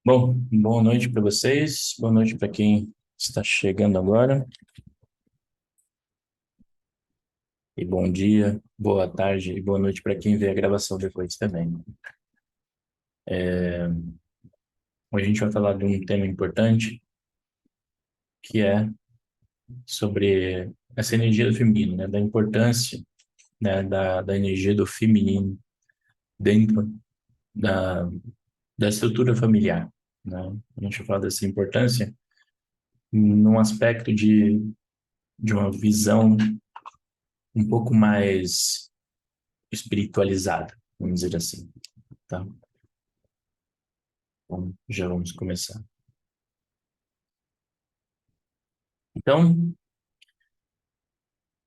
Bom, boa noite para vocês, boa noite para quem está chegando agora, e bom dia, boa tarde e boa noite para quem vê a gravação depois também. Hoje a gente vai falar de um tema importante, que é sobre essa energia do feminino, né, da importância, né, da energia do feminino dentro da, da estrutura familiar, né? A gente vai falar dessa importância num aspecto de uma visão um pouco mais espiritualizada, vamos dizer assim, tá? Então, já vamos começar. Então,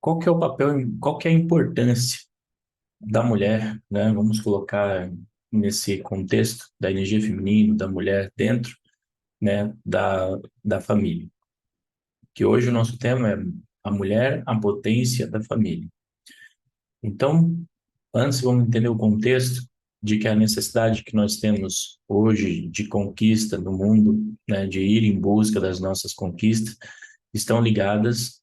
qual que é o papel, qual que é a importância da mulher, né? Vamos colocar nesse contexto da energia feminina, da mulher dentro, né, da família. Que hoje o nosso tema é a mulher, a potência da família. Então, antes vamos entender o contexto de que a necessidade que nós temos hoje de conquista no mundo, né, de ir em busca das nossas conquistas, estão ligadas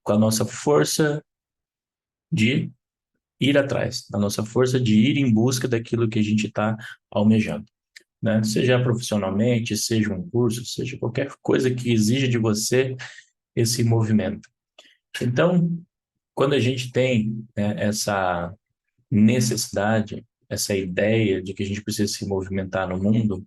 com a nossa força de ir atrás, da nossa força de ir em busca daquilo que a gente está almejando, né? Seja profissionalmente, seja um curso, seja qualquer coisa que exija de você esse movimento. Então, quando a gente tem, né, essa necessidade, essa ideia de que a gente precisa se movimentar no mundo,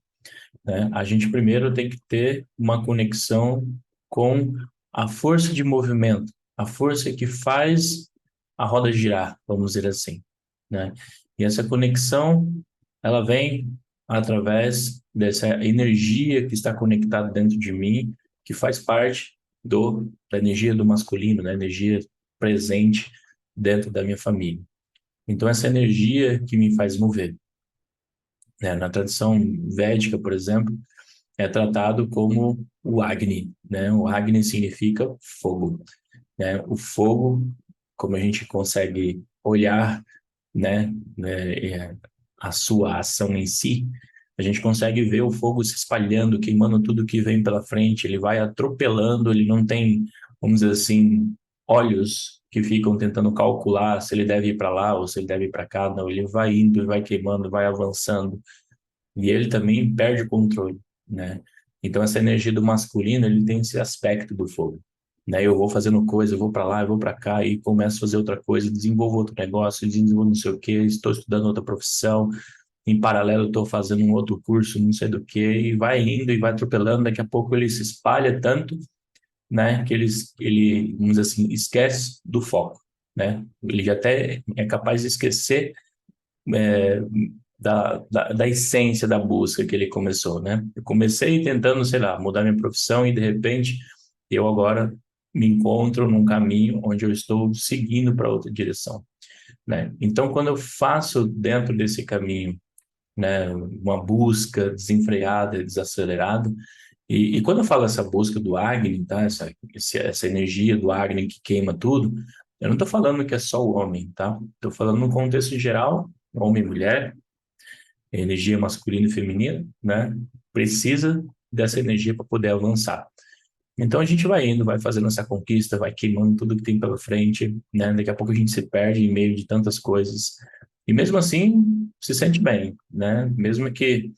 né, a gente primeiro tem que ter uma conexão com a força de movimento, a força que faz a roda girar, vamos dizer assim, né? E essa conexão, ela vem através dessa energia que está conectada dentro de mim, que faz parte da energia do masculino, da energia presente dentro da minha família. Então, essa energia que me faz mover, né? Na tradição védica, por exemplo, é tratado como o Agni, né? O Agni significa fogo, né? O fogo, como a gente consegue olhar, né, a sua ação em si, a gente consegue ver o fogo se espalhando, queimando tudo que vem pela frente, ele vai atropelando, ele não tem, vamos dizer assim, olhos que ficam tentando calcular se ele deve ir para lá ou se ele deve ir para cá, não, ele vai indo, vai queimando, vai avançando, e ele também perde o controle, né? Então essa energia do masculino, ele tem esse aspecto do fogo, né? Eu vou fazendo coisa, eu vou para lá, eu vou para cá e começo a fazer outra coisa, desenvolvo outro negócio, desenvolvo não sei o quê, estou estudando outra profissão, em paralelo estou fazendo um outro curso, não sei do que, e vai indo e vai atropelando, daqui a pouco ele se espalha tanto, né, que ele, vamos dizer assim, esquece do foco, né? Ele já até é capaz de esquecer é, da essência da busca que ele começou, né? Eu comecei tentando, sei lá, mudar minha profissão e de repente eu agora me encontro num caminho onde eu estou seguindo para outra direção, né? Então, quando eu faço dentro desse caminho, né, uma busca desenfreada, desacelerada, e quando eu falo essa busca do Agni, tá? Essa energia do Agni que queima tudo, eu não estou falando que é só o homem, tá? Estou falando no contexto geral, homem e mulher, energia masculina e feminina, né? Precisa dessa energia para poder avançar. Então a gente vai indo, vai fazendo essa conquista, vai queimando tudo que tem pela frente, né? Daqui a pouco a gente se perde em meio de tantas coisas. E mesmo assim, se sente bem, né? Mesmo que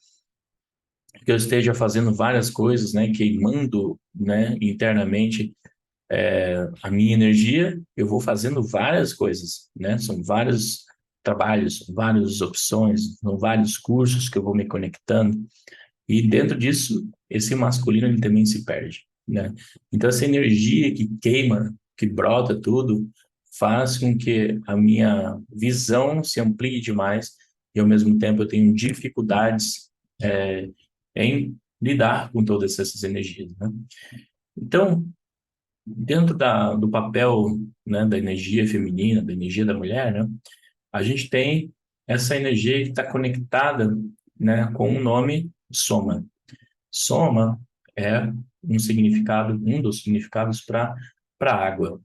eu esteja fazendo várias coisas, né? Queimando, né? Internamente a minha energia, eu vou fazendo várias coisas, né? São vários trabalhos, várias opções, são vários cursos que eu vou me conectando. E dentro disso, esse masculino ele também se perde, né? Então essa energia que queima, que brota tudo, faz com que a minha visão se amplie demais e ao mesmo tempo eu tenho dificuldades em lidar com todas essas energias, né? Então, dentro do papel, né, da energia feminina, da energia da mulher, né, a gente tem essa energia que está conectada, né, com o nome soma. Soma é um dos significados para água,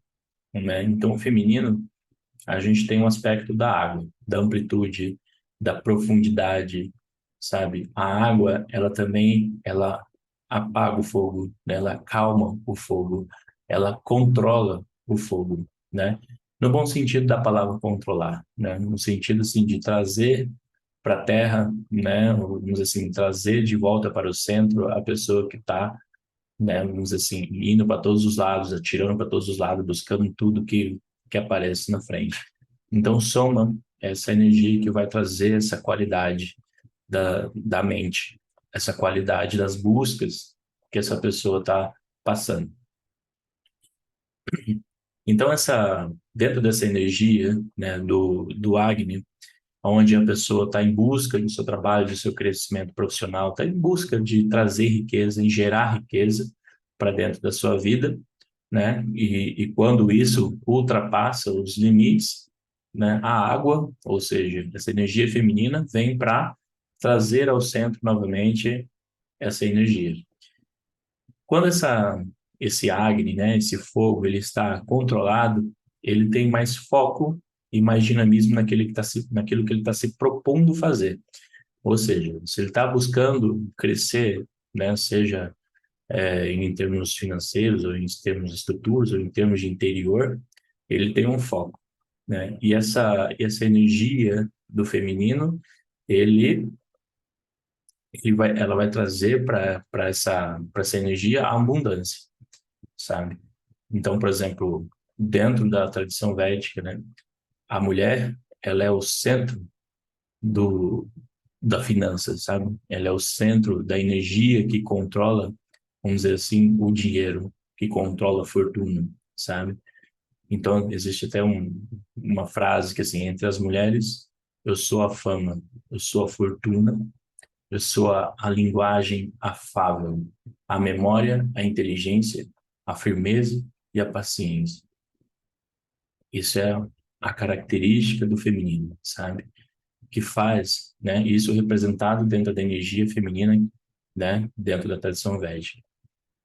né? Então, o feminino, a gente tem um aspecto da água, da amplitude, da profundidade, sabe? A água, ela também, ela apaga o fogo, né? Ela acalma o fogo, ela controla o fogo, né? No bom sentido da palavra controlar, né? No sentido, assim, de trazer para a terra, né? Ou, vamos dizer assim, trazer de volta para o centro a pessoa que está, né? Vamos dizer assim, indo para todos os lados, atirando para todos os lados, buscando tudo que aparece na frente. Então, soma essa energia que vai trazer essa qualidade da mente, essa qualidade das buscas que essa pessoa está passando. Então, dentro dessa energia, né, do Agni, onde a pessoa está em busca do seu trabalho, do seu crescimento profissional, está em busca de trazer riqueza, em gerar riqueza para dentro da sua vida, né? E quando isso ultrapassa os limites, né, a água, ou seja, essa energia feminina, vem para trazer ao centro novamente essa energia. Quando esse Agni, né, esse fogo, ele está controlado, ele tem mais foco e mais dinamismo naquilo que ele está se propondo fazer. Ou seja, se ele está buscando crescer, né, seja em termos financeiros, ou em termos de estruturas, ou em termos de interior, ele tem um foco, né? E essa energia do feminino, ele ela vai trazer para essa energia a abundância, sabe? Então, por exemplo, dentro da tradição védica, né, a mulher, ela é o centro do da finança, sabe? Ela é o centro da energia que controla, vamos dizer assim, o dinheiro, que controla a fortuna, sabe? Então, existe até uma frase que assim, entre as mulheres, eu sou a fama, eu sou a fortuna, eu sou a linguagem afável, a memória, a inteligência, a firmeza e a paciência. Isso é a característica do feminino, sabe? Que faz, né? Isso representado dentro da energia feminina, né? Dentro da tradição védica.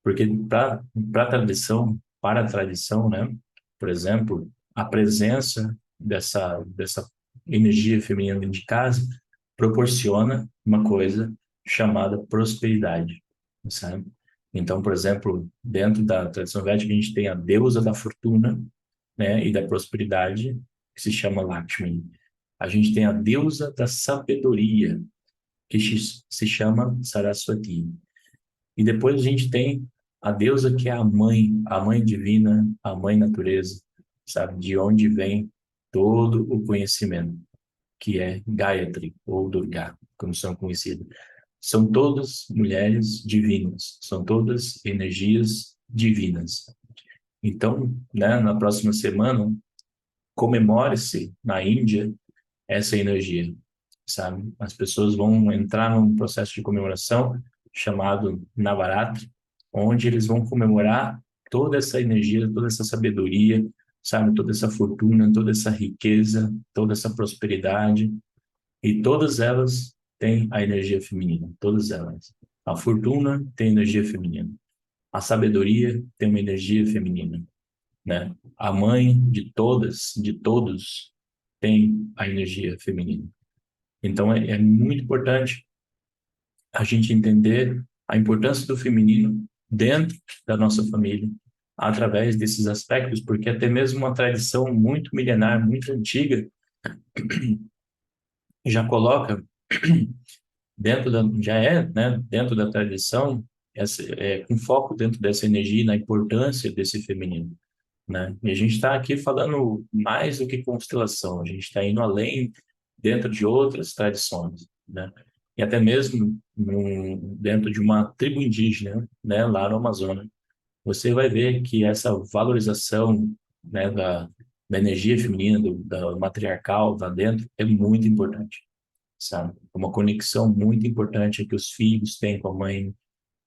Porque para a tradição, para a tradição, né? Por exemplo, a presença dessa energia feminina dentro de casa proporciona uma coisa chamada prosperidade, sabe? Então, por exemplo, dentro da tradição védica, a gente tem a deusa da fortuna, né, e da prosperidade, que se chama Lakshmi. A gente tem a deusa da sabedoria, que se chama Saraswati. E depois a gente tem a deusa que é a mãe divina, a mãe natureza, sabe? De onde vem todo o conhecimento, que é Gayatri, ou Durga, como são conhecidas. São todas mulheres divinas, são todas energias divinas. Então, né, na próxima semana, comemore-se na Índia essa energia, sabe? As pessoas vão entrar num processo de comemoração chamado Navaratri, onde eles vão comemorar toda essa energia, toda essa sabedoria, sabe? Toda essa fortuna, toda essa riqueza, toda essa prosperidade, e todas elas têm a energia feminina, todas elas. A fortuna tem energia feminina. A sabedoria tem uma energia feminina, né? A mãe de todas, de todos, tem a energia feminina. Então é muito importante a gente entender a importância do feminino dentro da nossa família, através desses aspectos, porque até mesmo uma tradição muito milenar, muito antiga, já coloca já é, né, dentro da tradição, com foco dentro dessa energia e na importância desse feminino, né? E a gente está aqui falando mais do que constelação, a gente está indo além dentro de outras tradições, né? E até mesmo dentro de uma tribo indígena, né, lá no Amazonas, você vai ver que essa valorização, né, da energia feminina, da matriarcal lá dentro, é muito importante, sabe? É uma conexão muito importante que os filhos têm com a mãe,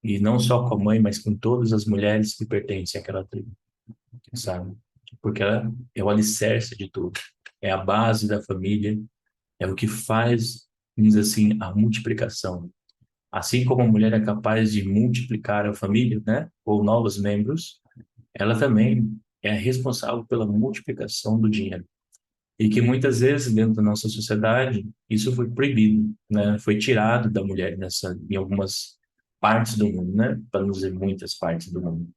e não só com a mãe, mas com todas as mulheres que pertencem àquela tribo, sabe? Porque ela é o alicerce de tudo, é a base da família, é o que faz, vamos dizer assim, a multiplicação. Assim como a mulher é capaz de multiplicar a família, né, ou novos membros, ela também é responsável pela multiplicação do dinheiro. E que muitas vezes, dentro da nossa sociedade, isso foi proibido, né? Foi tirado da mulher em algumas partes do mundo, né? Para não dizer muitas partes do mundo.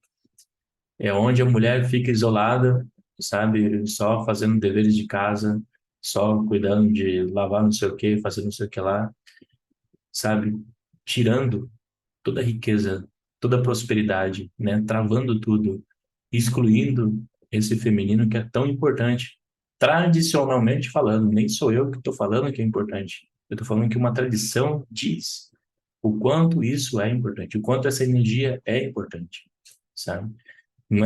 É onde a mulher fica isolada, sabe? Só fazendo deveres de casa, só cuidando de lavar não sei o quê, fazer não sei o que lá, sabe? Tirando toda a riqueza, toda a prosperidade, né? Travando tudo, excluindo esse feminino que é tão importante. Tradicionalmente falando, nem sou eu que estou falando que é importante. Eu estou falando que uma tradição diz o quanto isso é importante, o quanto essa energia é importante, sabe?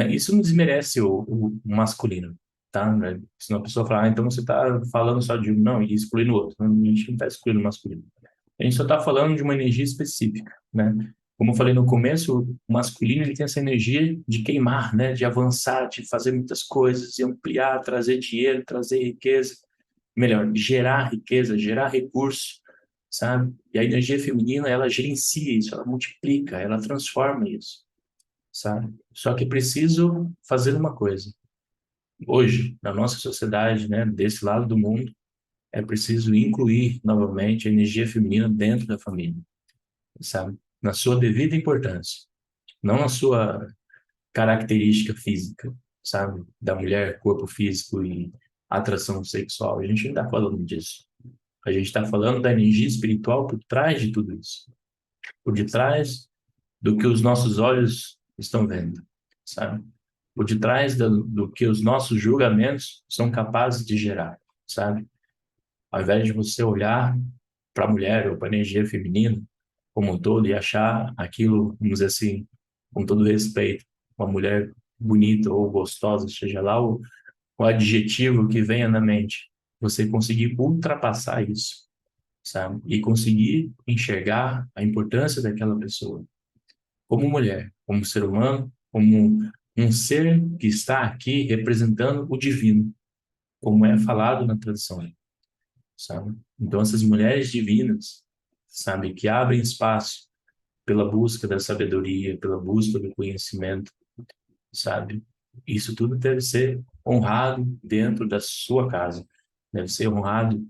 Isso não desmerece o masculino, tá? Né? Senão a pessoa fala, ah, então você está falando só de um, não, e excluindo o outro. A gente não está excluindo o masculino. A gente só está falando de uma energia específica, né? Como eu falei no começo, o masculino ele tem essa energia de queimar, né? De avançar, de fazer muitas coisas, de ampliar, trazer dinheiro, trazer riqueza, melhor, gerar riqueza, gerar recurso, sabe? E a energia feminina, ela gerencia isso, ela multiplica, ela transforma isso, sabe? Só que é preciso fazer uma coisa. Hoje, na nossa sociedade, né, desse lado do mundo, é preciso incluir novamente a energia feminina dentro da família, sabe? Na sua devida importância, não na sua característica física, sabe? Da mulher, corpo físico e atração sexual. A gente não está falando disso. A gente está falando da energia espiritual por trás de tudo isso, por detrás do que os nossos olhos estão vendo, sabe? Por detrás do que os nossos julgamentos são capazes de gerar, sabe? Ao invés de você olhar para a mulher ou para a energia feminina como um todo e achar aquilo, vamos dizer assim, com todo respeito, uma mulher bonita ou gostosa, seja lá o adjetivo que venha na mente, você conseguir ultrapassar isso, sabe? E conseguir enxergar a importância daquela pessoa como mulher, como ser humano, como um ser que está aqui representando o divino, como é falado na tradição, sabe? Então, essas mulheres divinas, sabe, que abrem espaço pela busca da sabedoria, pela busca do conhecimento, sabe? Isso tudo deve ser honrado dentro da sua casa, deve ser honrado,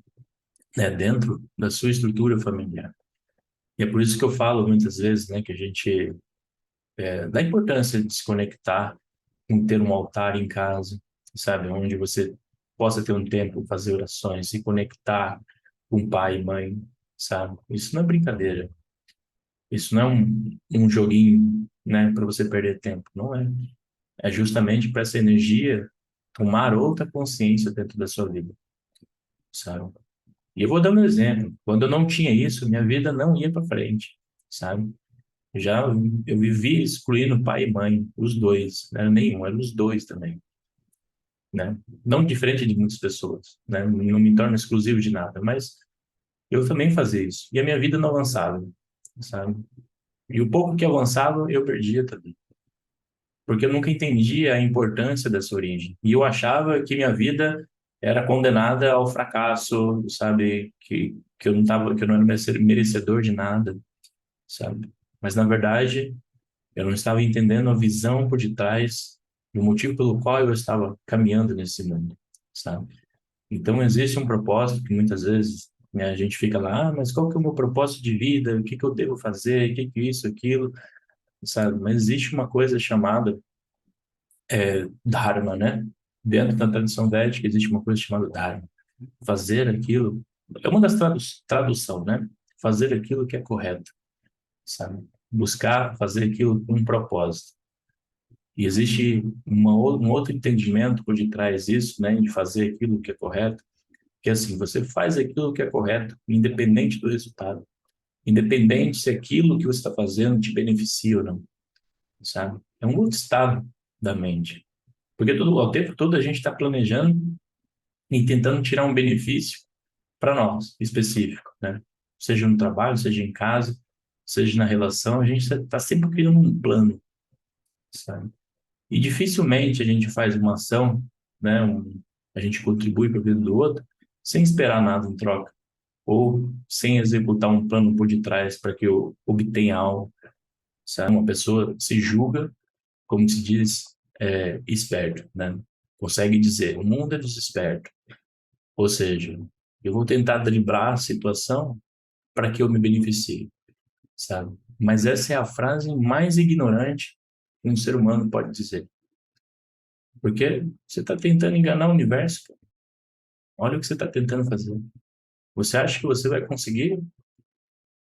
né, dentro da sua estrutura familiar. E é por isso que eu falo muitas vezes, né, que a gente dá importância de se conectar com ter um altar em casa, sabe, onde você possa ter um tempo, fazer orações, se conectar com pai e mãe, sabe? Isso não é brincadeira. Isso não é um joguinho, né, para você perder tempo. Não é. É justamente para essa energia tomar outra consciência dentro da sua vida, sabe? E eu vou dar um exemplo. Quando eu não tinha isso, minha vida não ia para frente, sabe? Já eu vivia excluindo pai e mãe, os dois, não era nenhum, eram os dois também, né? Não diferente de muitas pessoas, né? Não me torno exclusivo de nada, mas eu também fazia isso. E a minha vida não avançava, sabe? E o pouco que avançava, eu perdia também. Porque eu nunca entendia a importância dessa origem. E eu achava que minha vida era condenada ao fracasso, sabe? Que eu não tava, que eu não era merecedor de nada, sabe? Mas na verdade, eu não estava entendendo a visão por detrás do motivo pelo qual eu estava caminhando nesse mundo, sabe? Então existe um propósito que muitas vezes, né, a gente fica lá, ah, mas qual que é o meu propósito de vida? O que que eu devo fazer? O que que isso, aquilo, sabe? Mas existe uma coisa chamada Dharma, né? Dentro da tradição védica existe uma coisa chamada Dharma. Fazer aquilo é uma das tradução, né? Fazer aquilo que é correto, sabe? Buscar fazer aquilo com um propósito. E existe um outro entendimento por detrás disso, né? De fazer aquilo que é correto, que é assim, você faz aquilo que é correto, independente do resultado, independente se aquilo que você está fazendo te beneficia ou não, sabe? É um outro estado da mente. Porque o tempo todo a gente está planejando e tentando tirar um benefício para nós, específico, né? Seja no trabalho, seja em casa, seja na relação, a gente está sempre criando um plano, sabe? E dificilmente a gente faz uma ação, né? A gente contribui para a vida do outro sem esperar nada em troca, ou sem executar um plano por detrás para que eu obtenha algo, sabe? Uma pessoa se julga, como se diz, esperto, né? Consegue dizer, o mundo é dos espertos. Ou seja, eu vou tentar driblar a situação para que eu me beneficie, sabe? Mas essa é a frase mais ignorante que um ser humano pode dizer. Porque você está tentando enganar o universo, cara. Olha o que você está tentando fazer. Você acha que você vai conseguir,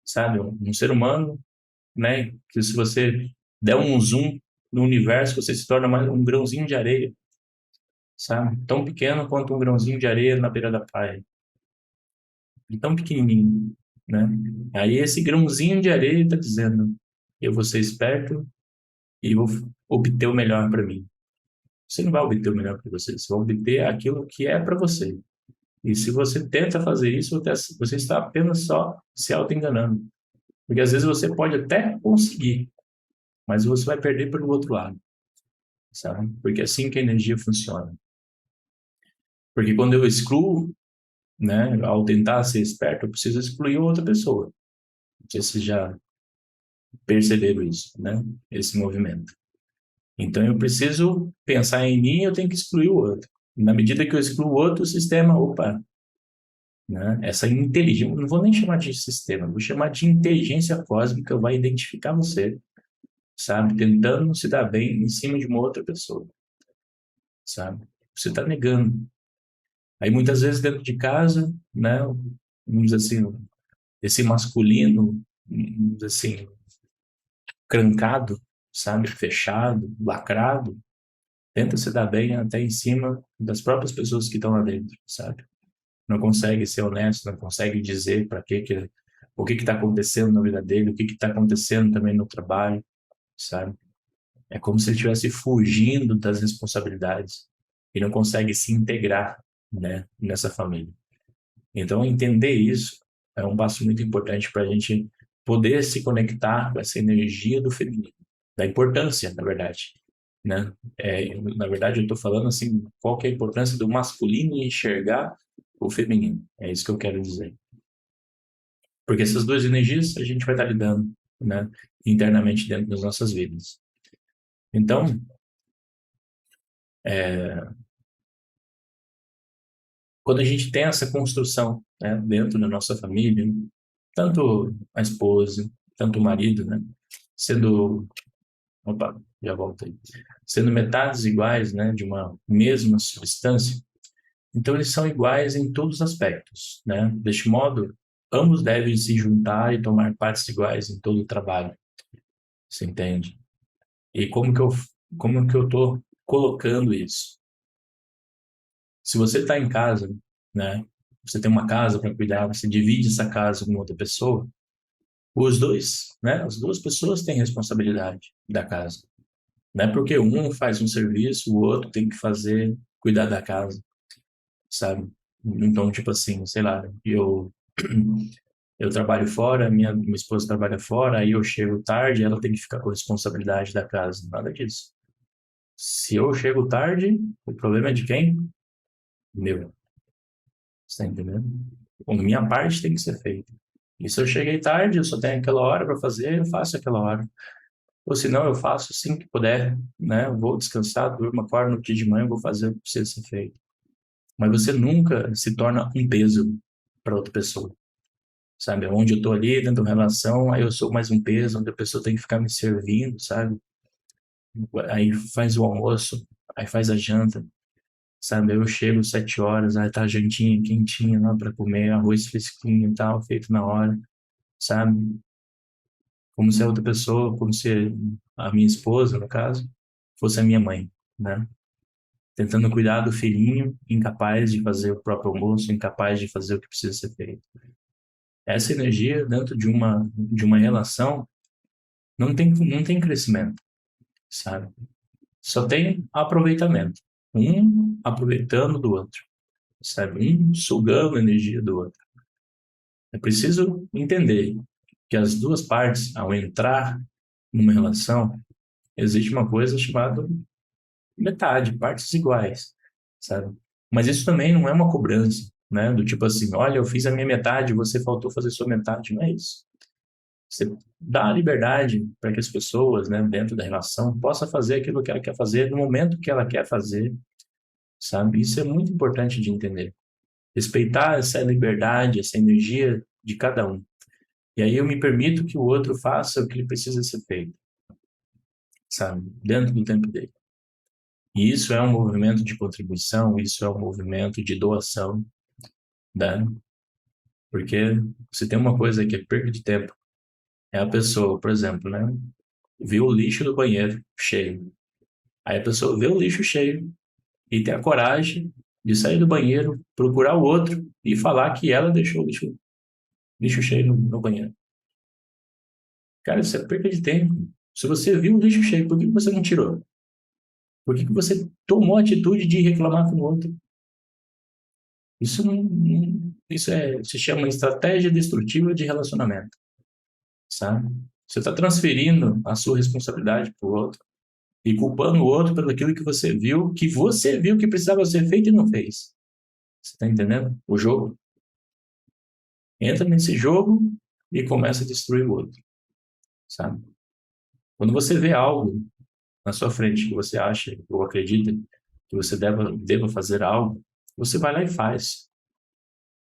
sabe? Um ser humano, né? Que se você der um zoom no universo, você se torna mais um grãozinho de areia, sabe? Tão pequeno quanto um grãozinho de areia na beira da praia. E tão pequenininho, né? Aí esse grãozinho de areia está dizendo: eu vou ser esperto e vou obter o melhor para mim. Você não vai obter o melhor para você, você vai obter aquilo que é para você. E se você tenta fazer isso, você está apenas só se auto-enganando. Porque às vezes você pode até conseguir, mas você vai perder pelo outro lado, sabe? Porque é assim que a energia funciona. Porque quando eu excluo, né, ao tentar ser esperto, eu preciso excluir outra pessoa. Não sei se vocês já perceberam isso, né? Esse movimento. Então eu preciso pensar em mim, eu tenho que excluir o outro. Na medida que eu excluo o outro, o sistema, opa, né? Essa inteligência, não vou nem chamar de sistema, vou chamar de inteligência cósmica, vai identificar você, sabe? Tentando se dar bem em cima de uma outra pessoa, sabe? Você está negando. Aí muitas vezes dentro de casa, né? Vamos dizer assim, esse masculino, vamos dizer assim, crancado, sabe? Fechado, lacrado, tenta se dar bem até em cima das próprias pessoas que estão lá dentro, sabe? Não consegue ser honesto, não consegue dizer para que o que está acontecendo na vida dele, o que está acontecendo também no trabalho, sabe? É como se ele estivesse fugindo das responsabilidades e não consegue se integrar, né, nessa família. Então, entender isso é um passo muito importante para a gente poder se conectar com essa energia do feminino, da importância, na verdade, né? Na verdade, eu estou falando assim, qual que é a importância do masculino em enxergar o feminino. É isso que eu quero dizer. Porque essas duas energias a gente vai estar lidando, né, internamente dentro das nossas vidas. Então, é, quando a gente tem essa construção, né, dentro da nossa família, tanto a esposa, tanto o marido, né, sendo, opa, já voltei, sendo metades iguais, né, de uma mesma substância, então eles são iguais em todos os aspectos, né? Deste modo, ambos devem se juntar e tomar partes iguais em todo o trabalho, você entende? E como que eu estou colocando isso? Se você está em casa, né? Você tem uma casa para cuidar, você divide essa casa com outra pessoa, os dois, né? As duas pessoas têm responsabilidade da casa. Não é porque um faz um serviço, o outro tem que fazer, cuidar da casa, sabe? Então, tipo assim, sei lá, eu trabalho fora, minha esposa trabalha fora, aí eu chego tarde, ela tem que ficar com a responsabilidade da casa. Nada disso. Se eu chego tarde, o problema é de quem? Meu. Você tá entendendo? A minha parte tem que ser feita. E se eu cheguei tarde, eu só tenho aquela hora para fazer, eu faço aquela hora. Ou se não, eu faço assim que puder, né? Eu vou descansar, durmo, acordo no dia de manhã, eu vou fazer o que precisa ser feito. Mas você nunca se torna um peso para outra pessoa, sabe? Onde eu tô ali, dentro de uma relação, aí eu sou mais um peso, onde a pessoa tem que ficar me servindo, sabe? Aí faz o almoço, aí faz a janta, sabe? Eu chego 7 horas, aí tá a jantinha quentinha lá para comer, arroz fresquinho e tal, feito na hora, sabe? Como se a outra pessoa, como se a minha esposa, no caso, fosse a minha mãe, né? Tentando cuidar do filhinho, incapaz de fazer o próprio almoço, incapaz de fazer o que precisa ser feito. Essa energia dentro de uma relação não tem crescimento, sabe? Só tem aproveitamento. Um aproveitando do outro, sabe? Um sugando a energia do outro. É preciso entender que as duas partes, ao entrar numa relação, existe uma coisa chamada metade, partes iguais, sabe? Mas isso também não é uma cobrança, né? Do tipo assim, olha, eu fiz a minha metade, você faltou fazer sua metade. Não é isso. Você dá a liberdade para que as pessoas, né, dentro da relação, possam fazer aquilo que ela quer fazer no momento que ela quer fazer, sabe? Isso é muito importante de entender. Respeitar essa liberdade, essa energia de cada um. E aí eu me permito que o outro faça o que ele precisa ser feito, sabe? Dentro do tempo dele. E isso é um movimento de contribuição, isso é um movimento de doação, né? Porque se tem uma coisa que é perda de tempo, é a pessoa, por exemplo, né? Viu o lixo do banheiro cheio. Aí a pessoa vê o lixo cheio e tem a coragem de sair do banheiro, procurar o outro e falar que ela deixou o lixo cheio no banheiro. Cara, isso é perda de tempo. Se você viu o lixo cheio, por que você não tirou? Por que você tomou a atitude de reclamar com o outro? Isso se chama estratégia destrutiva de relacionamento, sabe? Você está transferindo a sua responsabilidade para o outro e culpando o outro pelo aquilo que você viu que precisava ser feito e não fez. Você está entendendo? O jogo entra nesse jogo e começa a destruir o outro, sabe? Quando você vê algo na sua frente que você acha ou acredita que você deva fazer algo, você vai lá e faz.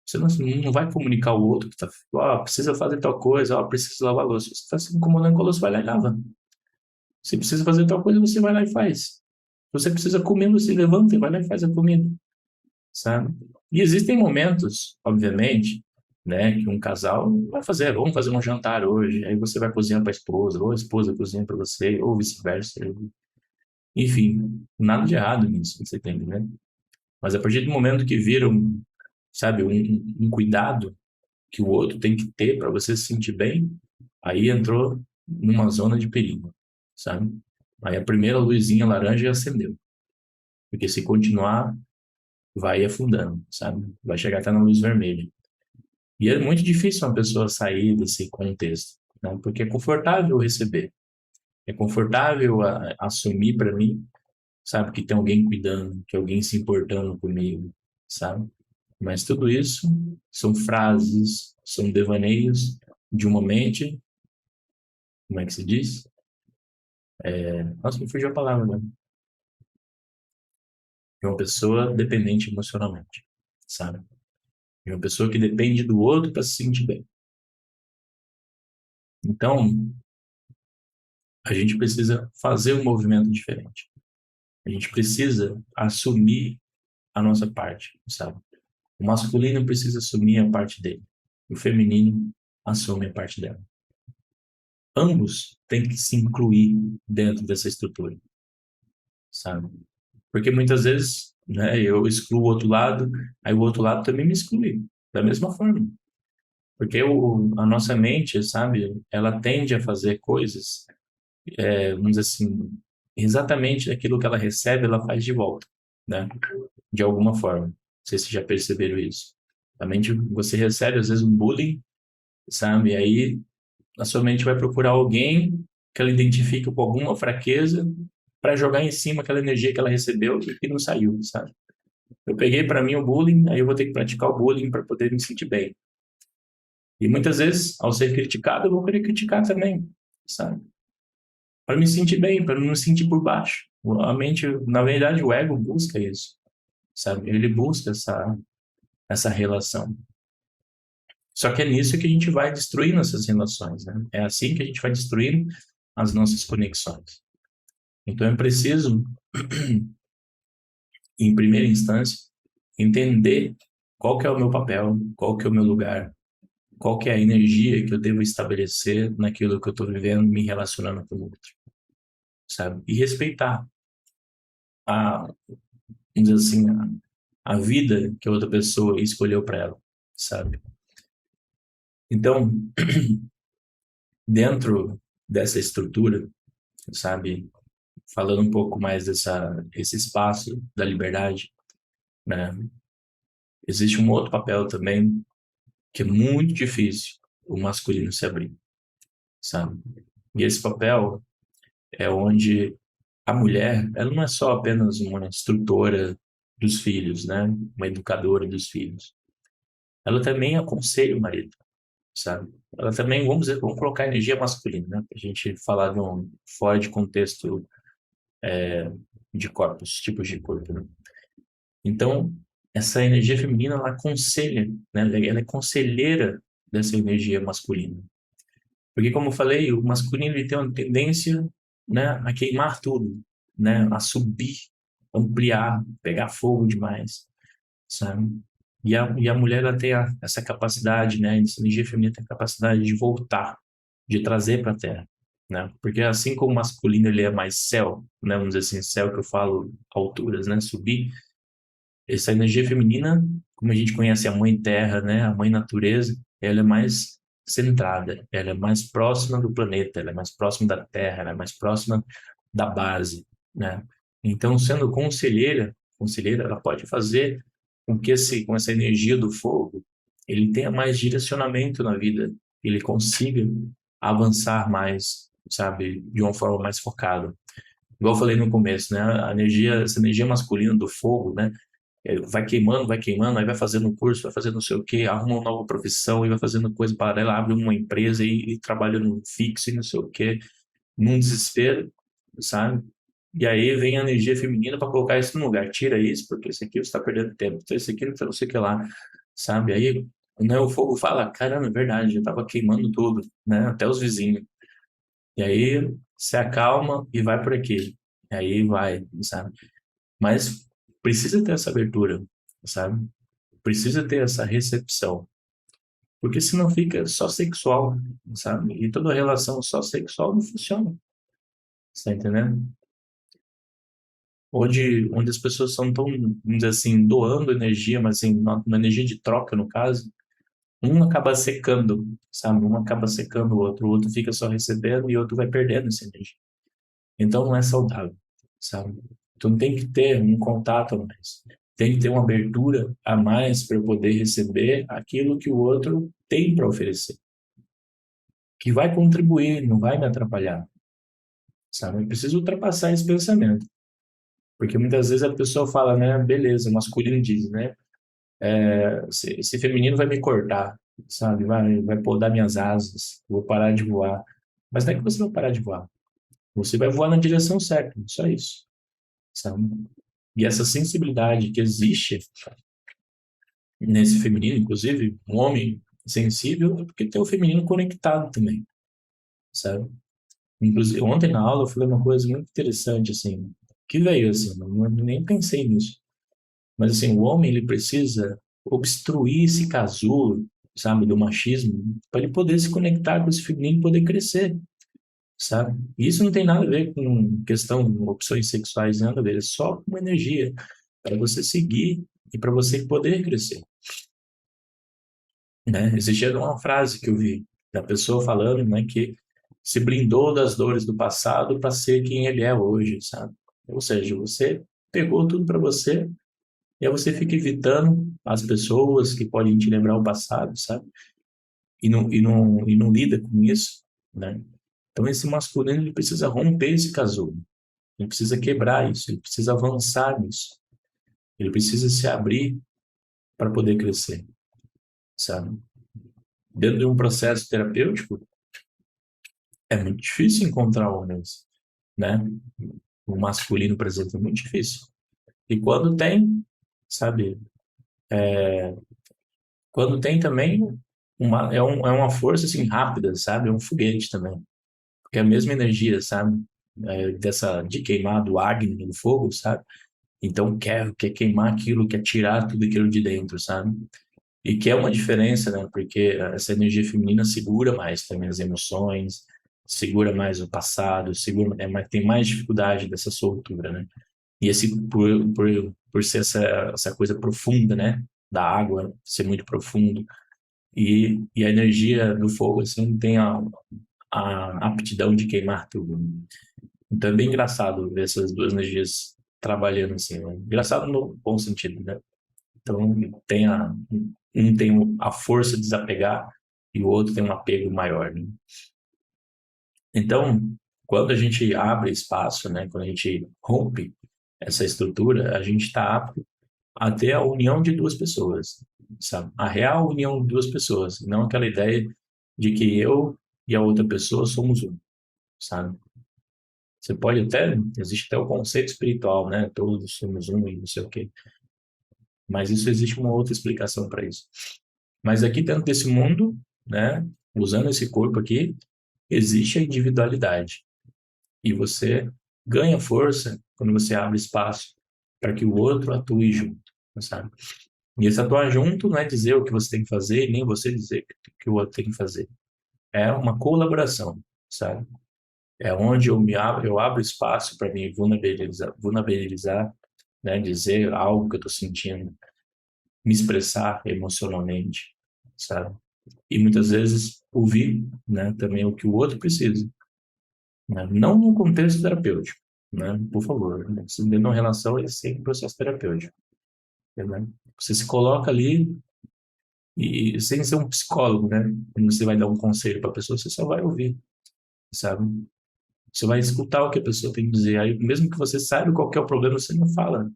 Você não vai comunicar o outro que tá, ó, precisa fazer tal coisa, ó, precisa lavar a louça. Você está se incomodando com a louça, vai lá e lava. Se precisa fazer tal coisa, você vai lá e faz. Se você precisa comer, você levanta e vai lá e faz a comida, sabe? E existem momentos, obviamente, né, que um casal vai fazer, vamos fazer um jantar hoje, aí você vai cozinhar para a esposa, ou a esposa cozinha para você, ou vice-versa. Enfim, nada de errado nisso, você entende, né? Mas a partir do momento que viram, sabe, um cuidado que o outro tem que ter para você se sentir bem, aí entrou numa zona de perigo, sabe? Aí a primeira luzinha laranja acendeu, porque se continuar, vai afundando, sabe? Vai chegar até na luz vermelha. E é muito difícil uma pessoa sair desse contexto, né? Porque é confortável receber, é confortável assumir para mim, sabe, que tem alguém cuidando, que alguém se importando comigo, sabe? Mas tudo isso são frases, são devaneios de uma mente, como é que se diz? Nossa, me fugiu a palavra, né? De uma pessoa dependente emocionalmente, sabe? De uma pessoa que depende do outro para se sentir bem. Então, a gente precisa fazer um movimento diferente. A gente precisa assumir a nossa parte, sabe? O masculino precisa assumir a parte dele. O feminino assume a parte dela. Ambos têm que se incluir dentro dessa estrutura, sabe? Porque muitas vezes, né, eu excluo o outro lado, aí o outro lado também me exclui, da mesma forma. Porque a nossa mente, sabe, ela tende a fazer coisas, vamos dizer assim, exatamente aquilo que ela recebe, ela faz de volta, né? De alguma forma. Não sei se já perceberam isso. A mente, você recebe às vezes um bullying, sabe? E aí a sua mente vai procurar alguém que ela identifica com alguma fraqueza para jogar em cima aquela energia que ela recebeu e que não saiu, sabe? Eu peguei para mim o bullying, aí eu vou ter que praticar o bullying para poder me sentir bem. E muitas vezes, ao ser criticado, eu vou querer criticar também, sabe? Para me sentir bem, para não me sentir por baixo. A mente, na verdade, o ego busca isso, sabe? Ele busca essa relação. Só que é nisso que a gente vai destruindo essas relações, né? É assim que a gente vai destruindo as nossas conexões. Então é preciso, em primeira instância, entender qual que é o meu papel, qual que é o meu lugar, qual que é a energia que eu devo estabelecer naquilo que eu estou vivendo, me relacionando com o outro, sabe? E respeitar a, vamos dizer assim, a vida que a outra pessoa escolheu para ela, sabe? Então, dentro dessa estrutura, sabe, falando um pouco mais esse espaço da liberdade, né? Existe um outro papel também que é muito difícil o masculino se abrir, sabe? E esse papel é onde a mulher, ela não é só apenas uma instrutora dos filhos, né? Uma educadora dos filhos. Ela também aconselha o marido, sabe? Ela também, vamos dizer, vamos colocar energia masculina, né? Pra gente falar fora de contexto de corpos, tipos de corpo, né? Então, essa energia feminina, ela aconselha, né? Ela é conselheira dessa energia masculina. Porque, como eu falei, o masculino ele tem uma tendência, né, a queimar tudo, né, a subir, ampliar, pegar fogo demais, sabe? E a mulher ela tem essa capacidade, né, essa energia feminina tem a capacidade de voltar, de trazer para a Terra, né? Porque assim como o masculino ele é mais céu, né, vamos dizer assim, céu que eu falo alturas, né, subir, essa energia feminina, como a gente conhece a mãe terra, né, a mãe natureza, ela é mais centrada, ela é mais próxima do planeta, ela é mais próxima da Terra, ela é mais próxima da base, né? Então, sendo conselheira, ela pode fazer com que com essa energia do fogo, ele tenha mais direcionamento na vida, ele consiga avançar mais, sabe, de uma forma mais focada. Igual eu falei no começo, né? Essa energia masculina do fogo, né? Vai queimando, aí vai fazendo um curso, vai fazendo não sei o quê, arruma uma nova profissão e vai fazendo coisa paralela, abre uma empresa e trabalha no fixo e não sei o quê, num desespero, sabe? E aí vem a energia feminina para colocar isso no lugar. Tira isso, porque isso aqui você está perdendo tempo. Então, isso aqui não sei o que lá, sabe? Aí, né, o fogo fala: caramba, é verdade, já estava queimando tudo, né? Até os vizinhos. E aí se acalma e vai por aqui. E aí vai, sabe? Mas precisa ter essa abertura, sabe? Precisa ter essa recepção, porque senão fica só sexual, sabe? E toda relação só sexual não funciona, tá entendendo? Onde as pessoas são tão, vamos dizer assim, doando energia, mas assim, uma energia de troca, no caso, um acaba secando, sabe? Um acaba secando o outro fica só recebendo e o outro vai perdendo essa energia. Então não é saudável, sabe? Então tem que ter um contato a mais. Tem que ter uma abertura a mais para eu poder receber aquilo que o outro tem para oferecer, que vai contribuir, não vai me atrapalhar, sabe? Eu preciso ultrapassar esse pensamento, porque muitas vezes a pessoa fala, né, beleza, o masculino diz, né, esse feminino vai me cortar, sabe? Vai podar minhas asas, vou parar de voar. Mas não é que você vai parar de voar, você vai voar na direção certa, só isso, sabe? E essa sensibilidade que existe nesse feminino, inclusive, um homem sensível, é porque tem o feminino conectado também, sabe? Inclusive, ontem na aula eu falei uma coisa muito interessante, assim, que veio, assim, nem pensei nisso. Mas, assim, o homem, ele precisa obstruir esse casulo, sabe, do machismo, para ele poder se conectar com esse feminino e poder crescer, sabe? E isso não tem nada a ver com questão, opções sexuais, nada a ver, é só uma energia para você seguir e para você poder crescer, né? Existia uma frase que eu vi da pessoa falando, né, que se blindou das dores do passado para ser quem ele é hoje, sabe? Ou seja, você pegou tudo para você e aí você fica evitando as pessoas que podem te lembrar o passado, sabe? E não lida com isso, né? Então esse masculino ele precisa romper esse casulo, ele precisa quebrar isso, ele precisa avançar nisso, ele precisa se abrir para poder crescer, sabe? Dentro de um processo terapêutico, é muito difícil encontrar homens, né? O masculino, por exemplo, é muito difícil. E quando tem, sabe? Quando tem também, é uma força assim rápida, sabe? É um foguete também. Porque é a mesma energia, sabe? De queimar do Agni no fogo, sabe? Então quer queimar aquilo, quer tirar tudo aquilo de dentro, sabe? E que é uma diferença, né? Porque essa energia feminina segura mais também as emoções, segura mais o passado, tem mais dificuldade dessa soltura, né? E por ser essa coisa profunda, né? Da água ser muito profundo. E a energia do fogo, assim, tem a aptidão de queimar tudo, né? Então é bem engraçado ver essas duas energias trabalhando assim, né? Engraçado no bom sentido, né? Então um tem a força de desapegar e o outro tem um apego maior, né? Então, quando a gente abre espaço, né? Quando a gente rompe essa estrutura, a gente está apto a ter a união de duas pessoas, sabe? A real união de duas pessoas, não aquela ideia de que eu e a outra pessoa somos um, sabe? Você pode até, existe até o conceito espiritual, né? Todos somos um e não sei o quê. Mas isso existe uma outra explicação para isso. Mas aqui dentro desse mundo, né, usando esse corpo aqui, existe a individualidade. E você ganha força quando você abre espaço para que o outro atue junto, sabe? E esse atuar junto não é dizer o que você tem que fazer, nem você dizer o que o outro tem que fazer. É uma colaboração, sabe? É onde eu abro espaço para me vulnerabilizar, né? Dizer algo que eu estou sentindo, me expressar emocionalmente, sabe? E muitas vezes ouvir, né? Também o que o outro precisa, né? Não no contexto terapêutico, né? Por favor, né? Se dentro de uma relação é sempre um processo terapêutico, né? Você se coloca ali e sem ser um psicólogo, né? Quando você vai dar um conselho para a pessoa, você só vai ouvir, sabe? Você vai escutar o que a pessoa tem que dizer. Aí, mesmo que você saiba qual que é o problema, você não fala,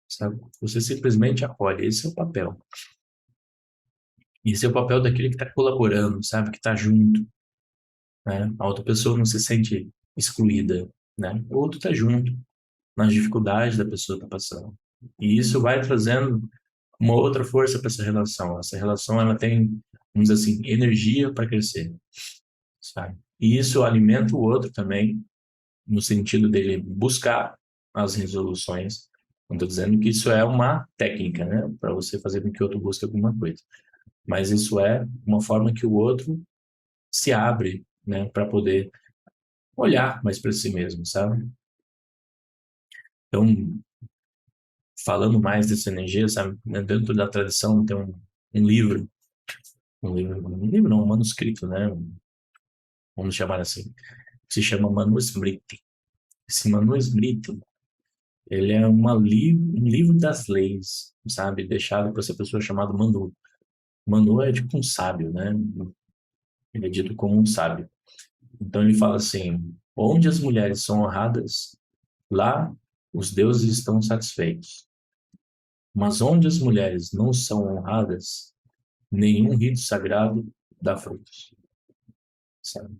sabe? Você simplesmente acolhe. Esse é o papel. Esse é o papel daquele que está colaborando, sabe? Que está junto, né? A outra pessoa não se sente excluída, né? O outro está junto nas dificuldades da pessoa está passando. E isso vai trazendo uma outra força para essa relação. Essa relação, ela tem, vamos dizer assim, energia para crescer, sabe? E isso alimenta o outro também, no sentido dele buscar as resoluções. Não estou dizendo que isso é uma técnica, né, para você fazer com que o outro busque alguma coisa, mas isso é uma forma que o outro se abre, né, para poder olhar mais para si mesmo, sabe? Então, falando mais dessa energia, sabe, né, dentro da tradição tem um livro, não, um manuscrito, né, vamos chamar assim, que se chama Manusmriti. Esse Manusmriti, ele é um livro das leis, sabe? Deixado por essa pessoa chamada Manu. Manu é tipo um sábio, né? Ele é dito como um sábio. Então ele fala assim: onde as mulheres são honradas, lá os deuses estão satisfeitos. Mas onde as mulheres não são honradas, nenhum rito sagrado dá frutos, sabe?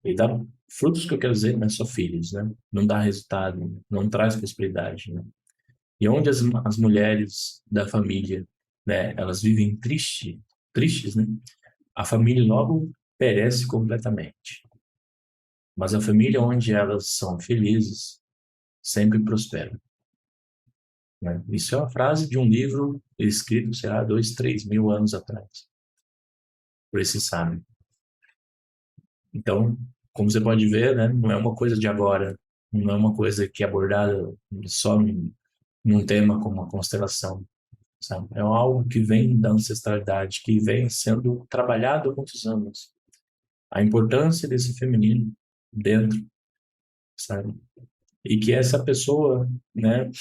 Ele dá frutos que eu quero dizer, não é só filhos, né? Não dá resultado, não traz prosperidade, né? E onde as mulheres da família, né, elas vivem tristes, né? A família logo perece completamente. Mas a família onde elas são felizes sempre prospera, né? Isso é uma frase de um livro escrito, sei lá, 2, 3 mil anos atrás, por esse sábio. Então, como você pode ver, né, não é uma coisa de agora, não é uma coisa que é abordada só num tema como a constelação, sabe? É algo que vem da ancestralidade, que vem sendo trabalhado há muitos anos. A importância desse feminino dentro, sabe? E que essa pessoa, né,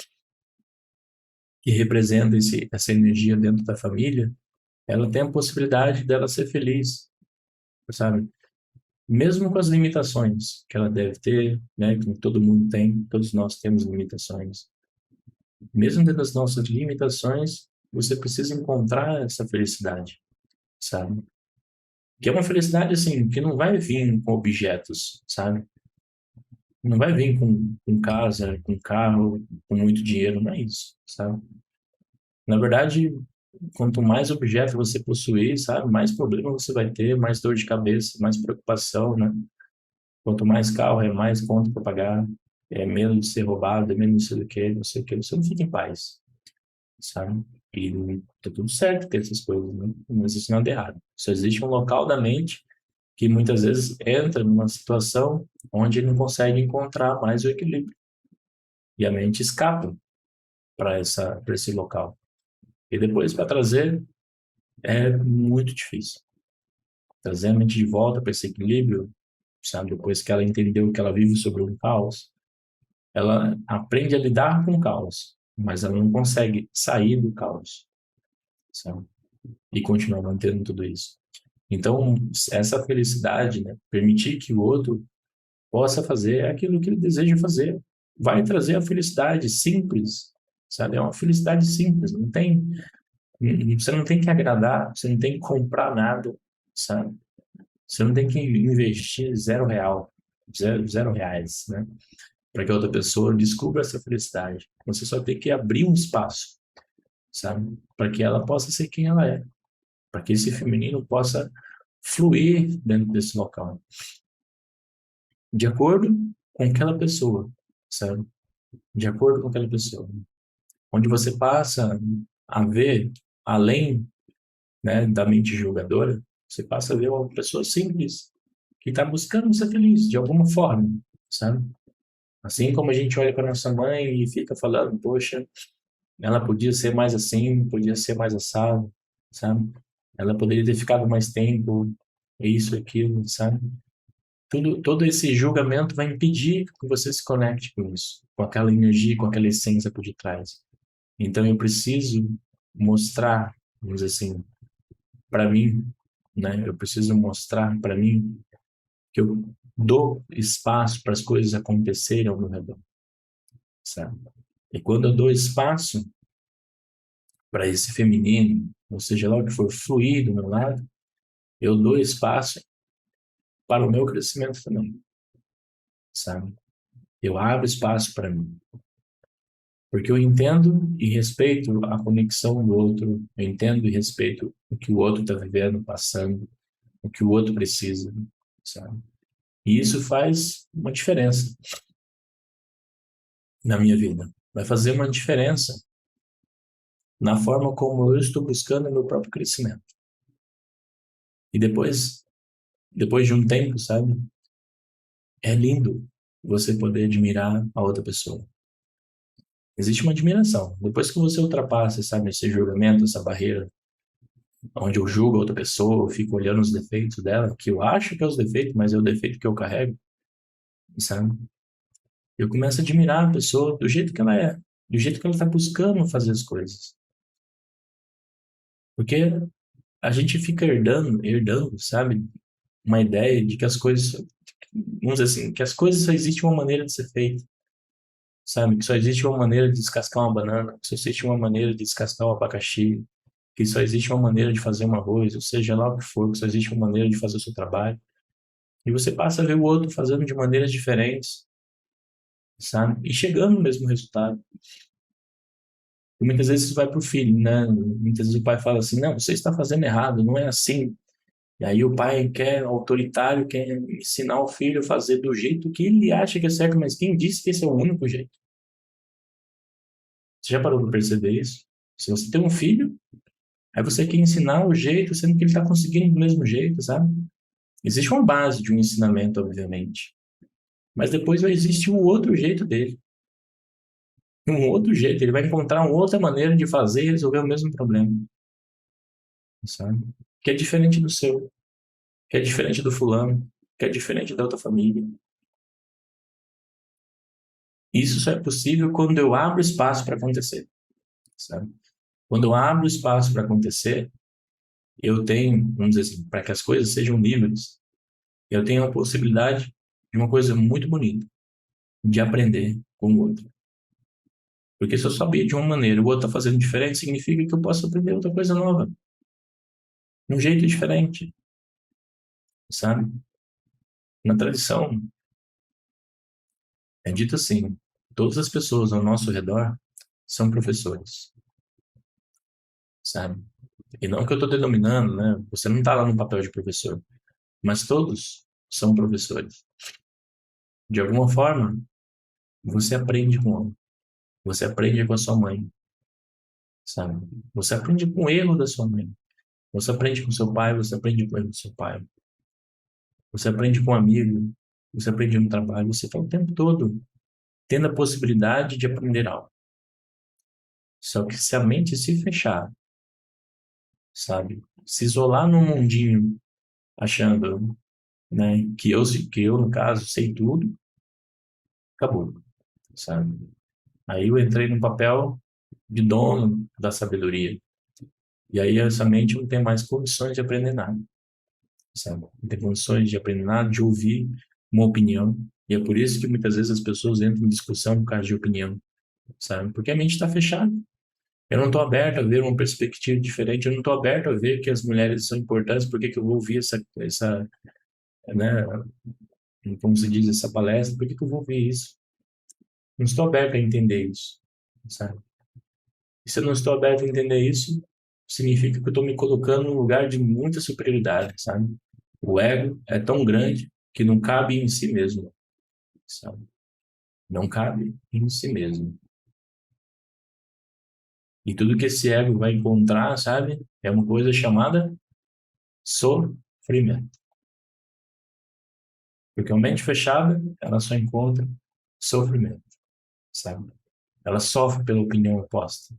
que representa essa energia dentro da família, ela tem a possibilidade dela ser feliz, sabe? Mesmo com as limitações que ela deve ter, né, que todo mundo tem, todos nós temos limitações. Mesmo dentro das nossas limitações, você precisa encontrar essa felicidade, sabe? Que é uma felicidade, assim, que não vai vir com objetos, sabe? Não vai vir com casa, com carro, com muito dinheiro, não é isso, sabe? Na verdade, quanto mais objetos você possuir, sabe, mais problema você vai ter, mais dor de cabeça, mais preocupação, né? Quanto mais carro, é mais conta para pagar, é medo de ser roubado, é medo de sei o quê, não sei o quê, você não fica em paz, sabe? E tá tudo certo ter essas coisas, né? Não existe nada errado. Só existe um local da mente que muitas vezes entra numa situação onde ele não consegue encontrar mais o equilíbrio. E a mente escapa para esse local. E depois para trazer é muito difícil. Trazer a mente de volta para esse equilíbrio, sabe? Depois que ela entendeu que ela vive sobre um caos, ela aprende a lidar com o caos, mas ela não consegue sair do caos, sabe? E continuar mantendo tudo isso. Então, essa felicidade, né? Permitir que o outro possa fazer aquilo que ele deseja fazer, vai trazer a felicidade simples, sabe? É uma felicidade simples, não tem, você não tem que agradar, você não tem que comprar nada, sabe? Você não tem que investir R$ 0, zero reais, né? Para que a outra pessoa descubra essa felicidade. Você só tem que abrir um espaço. sabe? Para que ela possa ser quem ela é, para que esse feminino possa fluir dentro desse local, de acordo com aquela pessoa, sabe? De acordo com aquela pessoa. Onde você passa a ver além, né, da mente julgadora, você passa a ver uma pessoa simples que está buscando ser feliz de alguma forma, sabe? Assim como a gente olha para nossa mãe e fica falando, poxa, ela podia ser mais assim, podia ser mais assado, sabe? Ela poderia ter ficado mais tempo, isso, aquilo, sabe? Todo esse julgamento vai impedir que você se conecte com isso, com aquela energia, com aquela essência por detrás. Então eu preciso mostrar, vamos dizer assim, para mim, né? Eu preciso mostrar para mim que eu dou espaço para as coisas acontecerem ao meu redor, sabe? E quando eu dou espaço para esse feminino, ou seja lá o que for fluir do meu lado, eu dou espaço para o meu crescimento também, sabe? Eu abro espaço para mim, porque eu entendo e respeito a conexão do outro, eu entendo e respeito o que o outro está vivendo, passando, o que o outro precisa, sabe? E isso faz uma diferença na minha vida. Vai fazer uma diferença na forma como eu estou buscando o meu próprio crescimento. E depois de um tempo, sabe? É lindo você poder admirar a outra pessoa. Existe uma admiração. Depois que você ultrapassa, sabe, esse julgamento, essa barreira, onde eu julgo a outra pessoa, eu fico olhando os defeitos dela, que eu acho que é os defeitos, mas é o defeito que eu carrego, sabe? Eu começo a admirar a pessoa do jeito que ela é, do jeito que ela está buscando fazer as coisas. Porque a gente fica herdando, sabe, uma ideia de que as coisas, vamos dizer assim, que as coisas só existe uma maneira de ser feita, sabe? Que só existe uma maneira de descascar uma banana, que só existe uma maneira de descascar um abacaxi, que só existe uma maneira de fazer um arroz, ou seja lá o que for, que só existe uma maneira de fazer o seu trabalho. E você passa a ver o outro fazendo de maneiras diferentes, sabe? E chegando no mesmo resultado. E muitas vezes isso vai para o filho, né? Muitas vezes o pai fala assim, não, você está fazendo errado, não é assim. E aí o pai quer, autoritário, quer ensinar o filho a fazer do jeito que ele acha que é certo, mas quem disse que esse é o único jeito? Você já parou para perceber isso? Se você tem um filho, aí você quer ensinar o jeito, sendo que ele está conseguindo do mesmo jeito, sabe? Existe uma base de um ensinamento, obviamente. Mas depois vai existir um outro jeito dele. Um outro jeito. Ele vai encontrar uma outra maneira de fazer e resolver o mesmo problema, sabe? Que é diferente do seu, que é diferente do fulano, que é diferente da outra família. Isso só é possível quando eu abro espaço para acontecer, sabe? Quando eu abro espaço para acontecer, eu tenho, vamos dizer assim, para que as coisas sejam livres, eu tenho a possibilidade de uma coisa muito bonita, de aprender com o outro. Porque se eu sabia de uma maneira, o outro está fazendo diferente, significa que eu posso aprender outra coisa nova, de um jeito diferente, sabe? Na tradição, é dito assim: todas as pessoas ao nosso redor são professores, sabe? E não que eu estou denominando, né? Você não está lá no papel de professor, mas todos são professores. De alguma forma, você aprende com você aprende com a sua mãe, sabe? Você aprende com o erro da sua mãe. Você aprende com seu pai, você aprende com o erro do seu pai. Você aprende com um amigo, você aprende no trabalho, você está o tempo todo tendo a possibilidade de aprender algo. Só que se a mente se fechar, sabe? Se isolar num mundinho, achando, né, que eu, no caso, sei tudo, acabou, sabe? Aí eu entrei no papel de dono da sabedoria. E aí essa mente não tem mais condições de aprender nada, sabe? Não tem condições de aprender nada, de ouvir uma opinião. E é por isso que muitas vezes as pessoas entram em discussão por causa de opinião, sabe? Porque a mente está fechada. Eu não estou aberto a ver uma perspectiva diferente, eu não estou aberto a ver que as mulheres são importantes, por que que eu vou ouvir né, como se diz, essa palestra, por que que eu vou ouvir isso? Não estou aberto a entender isso, sabe? E se eu não estou aberto a entender isso, significa que eu estou me colocando num lugar de muita superioridade, sabe? O ego é tão grande que não cabe em si mesmo, sabe? Não cabe em si mesmo. E tudo que esse ego vai encontrar, sabe? É uma coisa chamada sofrimento. Porque a mente fechada, ela só encontra sofrimento, sabe? Ela sofre pela opinião oposta.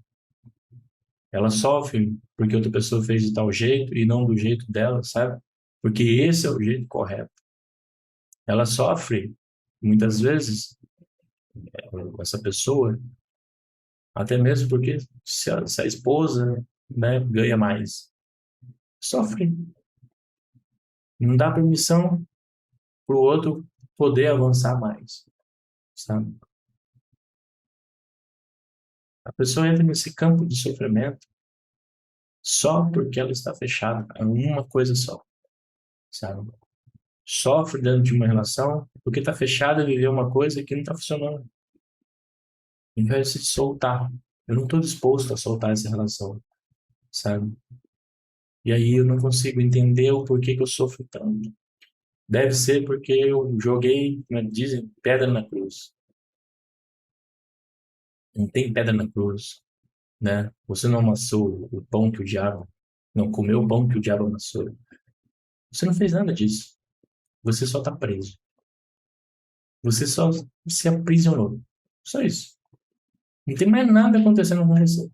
Ela sofre porque outra pessoa fez de tal jeito e não do jeito dela, sabe? Porque esse é o jeito correto. Ela sofre, muitas vezes, essa pessoa, até mesmo porque se a esposa, né, ganha mais. Sofre. Não dá permissão para o outro poder avançar mais, sabe? A pessoa entra nesse campo de sofrimento só porque ela está fechada a uma coisa só, sabe? Sofre dentro de uma relação porque está fechada a viver uma coisa que não está funcionando. Em vez de se soltar. Eu não estou disposto a soltar essa relação, sabe? E aí eu não consigo entender o porquê que eu sofro tanto. Deve ser porque eu joguei, como dizem, pedra na cruz. Não tem pedra na cruz, né? Você não amassou o pão que o diabo, não comeu o pão que o diabo amassou. Você não fez nada disso. Você só está preso. Você só se aprisionou. Só isso. Não tem mais nada acontecendo com você.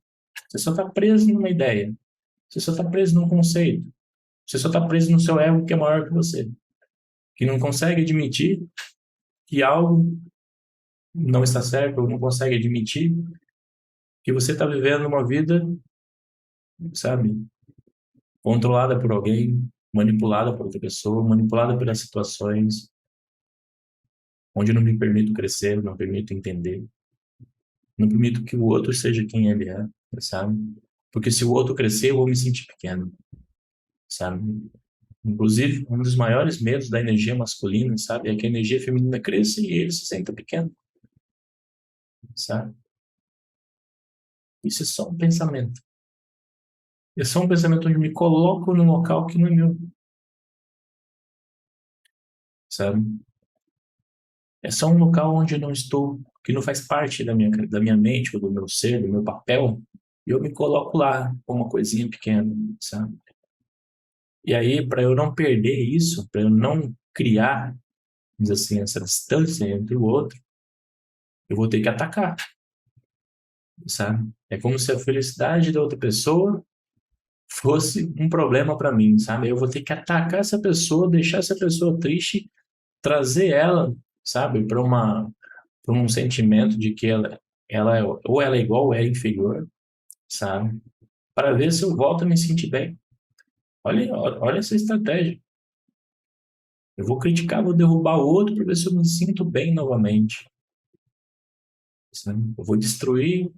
Você só está preso numa ideia. Você só está preso num conceito. Você só está preso no seu ego que é maior que você. Que não consegue admitir que algo não está certo, ou não consegue admitir que você está vivendo uma vida, sabe, controlada por alguém, manipulada por outra pessoa, manipulada pelas situações, onde eu não me permito crescer, não permito entender, não permito que o outro seja quem ele é, sabe? Porque se o outro crescer, eu vou me sentir pequeno, sabe? Inclusive, um dos maiores medos da energia masculina, sabe, é que a energia feminina cresça e ele se sinta pequeno, sabe? Isso é só um pensamento. É só um pensamento onde eu me coloco num local que não é meu, sabe? É só um local onde eu não estou, que não faz parte da minha mente, ou do meu ser, do meu papel, e eu me coloco lá, como uma coisinha pequena, sabe? E aí, para eu não perder isso, para eu não criar, diz assim, essa distância entre o outro, eu vou ter que atacar, sabe? É como se a felicidade da outra pessoa fosse um problema para mim, sabe? Eu vou ter que atacar essa pessoa, deixar essa pessoa triste, trazer ela, sabe, para um sentimento de que ela ou ela é igual ou é inferior, sabe? Para ver se eu volto a me sentir bem. Olha essa estratégia. Eu vou criticar, vou derrubar o outro para ver se eu me sinto bem novamente, sabe? Eu vou destruir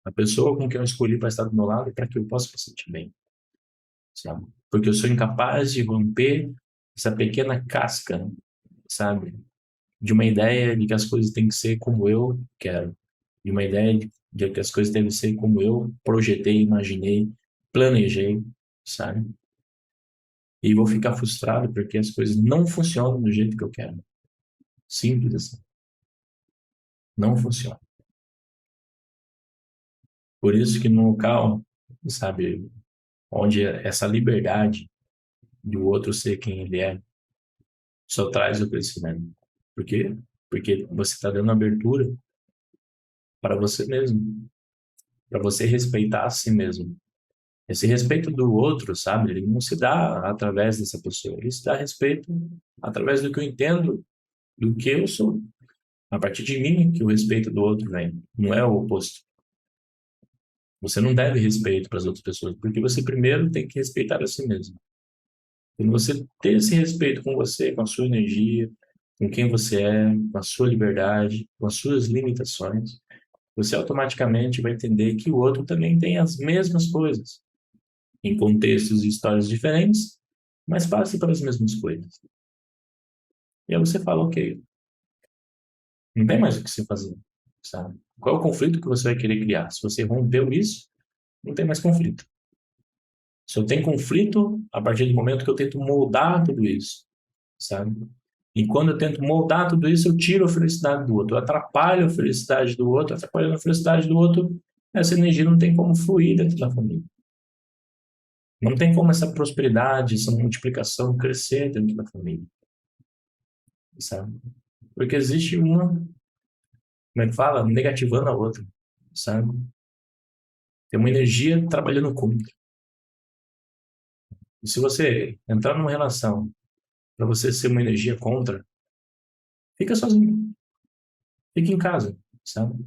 a pessoa com quem eu escolhi para estar do meu lado para que eu possa me sentir bem, sabe? Porque eu sou incapaz de romper essa pequena casca, sabe? De uma ideia de que as coisas têm que ser como eu quero, de uma ideia de que as coisas devem ser como eu projetei, imaginei, planejei, sabe? E vou ficar frustrado porque as coisas não funcionam do jeito que eu quero. Simples assim. Não funciona. Por isso que no local, sabe, onde essa liberdade do outro ser quem ele é, só traz o crescimento. Por quê? Porque você está dando abertura para você mesmo, para você respeitar a si mesmo. Esse respeito do outro, sabe, ele não se dá através dessa pessoa, ele se dá respeito através do que eu entendo, do que eu sou. A partir de mim que o respeito do outro vem, não é o oposto. Você não deve respeito para as outras pessoas, porque você primeiro tem que respeitar a si mesmo. Quando você ter esse respeito com você, com a sua energia, com quem você é, com a sua liberdade, com as suas limitações, você automaticamente vai entender que o outro também tem as mesmas coisas, em contextos e histórias diferentes, mas passa pelas mesmas coisas. E aí você fala, ok, não tem mais o que se fazer. sabe? Qual é o conflito que você vai querer criar? Se você rompeu isso, não tem mais conflito. Se eu tenho conflito, a partir do momento que eu tento moldar tudo isso, sabe? E quando eu tento moldar tudo isso, eu tiro a felicidade do outro, eu atrapalho a felicidade do outro, atrapalhando a felicidade do outro, essa energia não tem como fluir dentro da família. Não tem como essa prosperidade, essa multiplicação crescer dentro da família, sabe? Porque existe uma, como é que fala? Negativando a outra, sabe? Tem uma energia trabalhando contra. E se você entrar numa relação para você ser uma energia contra, fica sozinho, fica em casa, sabe?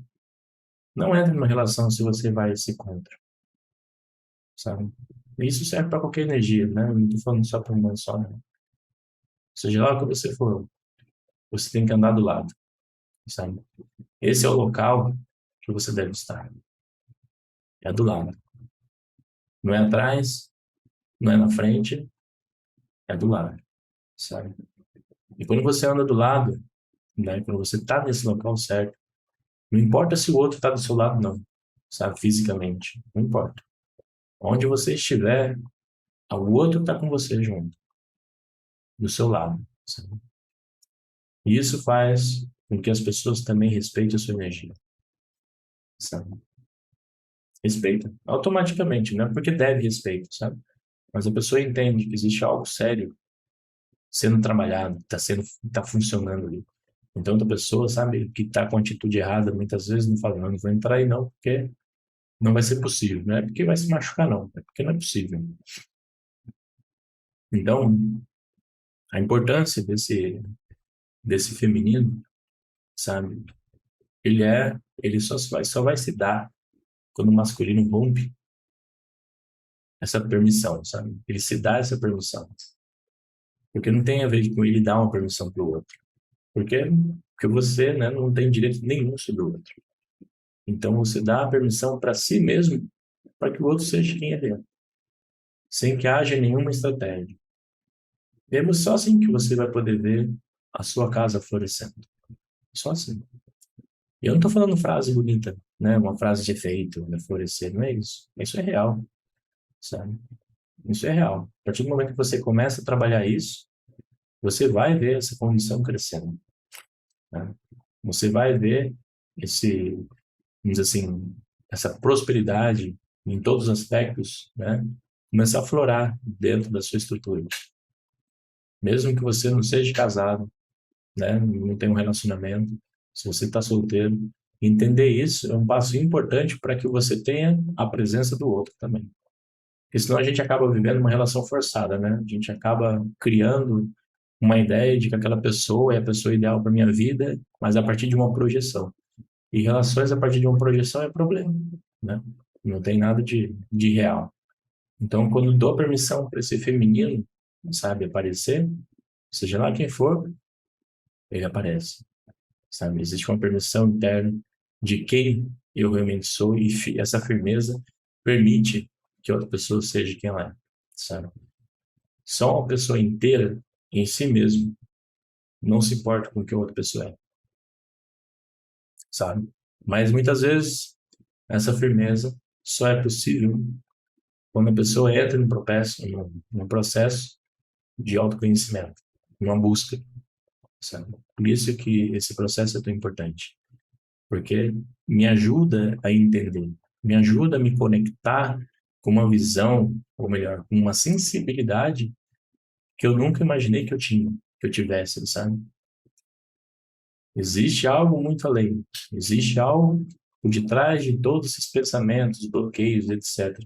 Não entre numa relação se você vai ser contra, sabe? E isso serve para qualquer energia, né? Eu não estou falando só para uma só, né? Seja lá o que você for, você tem que andar do lado, sabe? Esse é o local que você deve estar, é do lado. Não é atrás, não é na frente, é do lado, sabe? E quando você anda do lado, né? Quando você está nesse local certo, não importa se o outro está do seu lado, não, sabe? Fisicamente, não importa. Onde você estiver, o outro está com você junto, do seu lado, sabe? E isso faz com que as pessoas também respeitem a sua energia, sabe? Respeita, automaticamente, não é porque deve respeito, sabe? Mas a pessoa entende que existe algo sério sendo trabalhado, está funcionando ali. Então, outra pessoa, sabe, que está com a atitude errada, muitas vezes não fala, não, não vou entrar aí não, porque não vai ser possível. Não é porque vai se machucar, não, é porque não é possível. Então, a importância desse feminino, sabe, ele só vai se dar quando o masculino rompe essa permissão, sabe? Ele se dá essa permissão. Porque não tem a ver com ele dar uma permissão para o outro. Porque você, né, não tem direito nenhum sobre o outro. Então você dá a permissão para si mesmo para que o outro seja quem ele é, sem que haja nenhuma estratégia. E é só assim que você vai poder ver a sua casa florescendo. Só assim. E eu não estou falando frase bonita, né? Uma frase de efeito, né? Florescer, não é isso. Isso é real, sabe? Isso é real. A partir do momento que você começa a trabalhar isso, você vai ver essa condição crescendo, né? Você vai ver esse, vamos dizer assim, essa prosperidade em todos os aspectos, né? Começar a florar dentro da sua estrutura. Mesmo que você não seja casado, né? Não tenha um relacionamento, se você está solteiro, entender isso é um passo importante para que você tenha a presença do outro também. Porque senão a gente acaba vivendo uma relação forçada, né? A gente acaba criando uma ideia de que aquela pessoa é a pessoa ideal para minha vida, mas a partir de uma projeção. E relações a partir de uma projeção é problema, né? Não tem nada de real. Então, quando dou permissão para esse feminino, sabe, aparecer, seja lá quem for, ele aparece, sabe? Existe uma permissão interna de quem eu realmente sou e essa firmeza permite que outra pessoa seja quem ela é, sabe? Só uma pessoa inteira em si mesmo não se importa com o que a outra pessoa é, sabe? Mas muitas vezes essa firmeza só é possível quando a pessoa entra num processo de autoconhecimento, numa busca, sabe? Por isso que esse processo é tão importante, porque me ajuda a entender, me ajuda a me conectar com uma visão, ou melhor, com uma sensibilidade que eu nunca imaginei que eu tinha, que eu tivesse, sabe? Existe algo muito além, existe algo por detrás de todos esses pensamentos, bloqueios, etc.,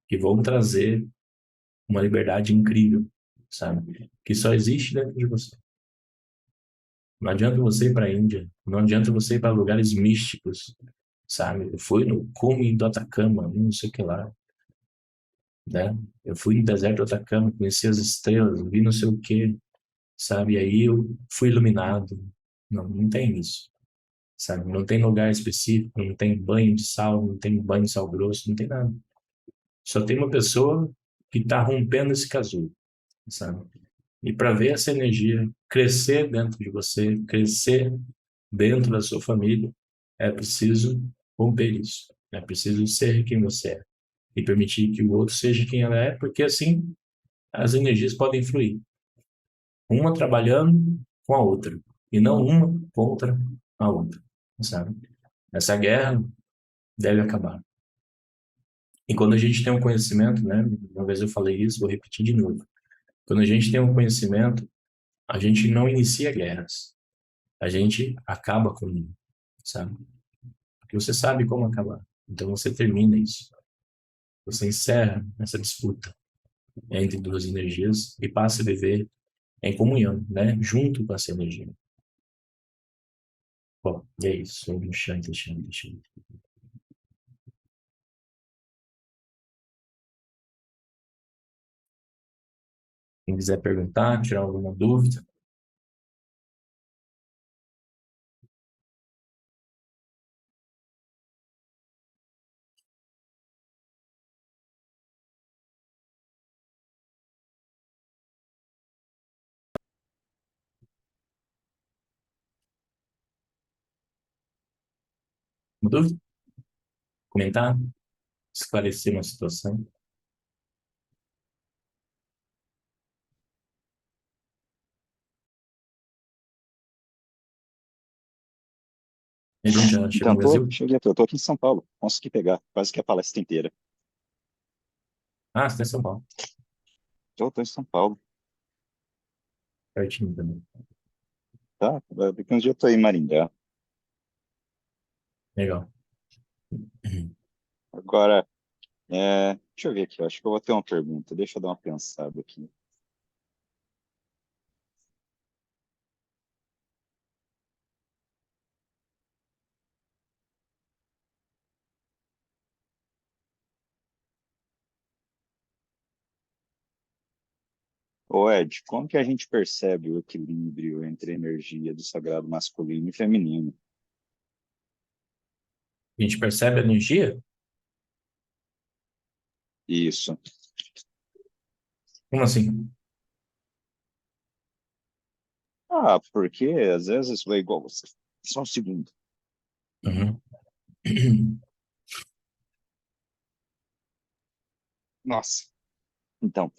que vão trazer uma liberdade incrível, sabe? Que só existe dentro de você. Não adianta você ir para a Índia, não adianta você ir para lugares místicos, sabe? Eu fui no cume do Atacama, não sei o que lá, né? Eu fui no deserto do Atacama, conheci as estrelas, vi não sei o que, sabe? E aí eu fui iluminado. Não, não tem isso, sabe? Não tem lugar específico, não tem banho de sal, não tem banho de sal grosso, não tem nada. Só tem uma pessoa que está rompendo esse casulo, sabe? E para ver essa energia crescer dentro de você, crescer dentro da sua família, é preciso romper isso. É preciso ser quem você é e permitir que o outro seja quem ela é, porque assim as energias podem fluir, uma trabalhando com a outra e não uma contra a outra, sabe? Essa guerra deve acabar. E quando a gente tem um conhecimento, né? Uma vez eu falei isso, vou repetir de novo. Quando a gente tem um conhecimento, a gente não inicia guerras, a gente acaba com ele, sabe? Porque você sabe como acabar. Então você termina isso. Você encerra essa disputa entre duas energias e passa a viver em comunhão, né? Junto com essa energia. Bom, e é isso. Shanti, Shanti, Shanti. Quem quiser perguntar, tirar alguma dúvida, uma dúvida, comentar, esclarecer uma situação. Ele onde já chegou Então, no Brasil? cheguei, tô aqui em São Paulo. Consegui pegar quase que a palestra inteira. Ah, você está em São Paulo. Tô em São Paulo, Pertinho também. tá? Daqui uns dias eu tô em Maringá. Legal. Uhum. Agora, deixa eu ver aqui, eu acho que eu vou ter uma pergunta. Deixa eu dar uma pensada aqui. Ô Ed, como que a gente percebe o equilíbrio entre a energia do sagrado masculino e feminino? A gente percebe a energia? Isso. Como assim? Ah, porque às vezes é igual você. Só um segundo. Uhum. Nossa. Então,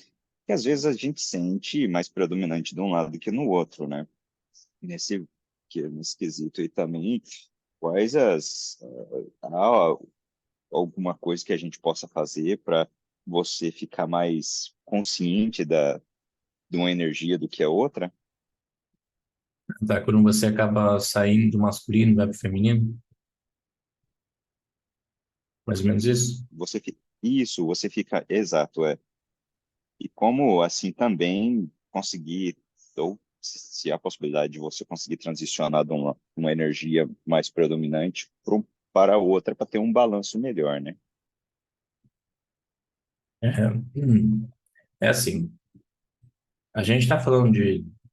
que às vezes a gente sente mais predominante de um lado que no outro, né? Nesse, nesse quesito aí também, quais há alguma coisa que a gente possa fazer para você ficar mais consciente de uma energia do que a outra? Tá, quando você acaba saindo do masculino, vai pro feminino, mais ou menos isso? Isso, você fica exato, é. E como assim também conseguir, ou se há a possibilidade de você conseguir transicionar de uma energia mais predominante para a outra para ter um balanço melhor, né? É, é assim, a gente está falando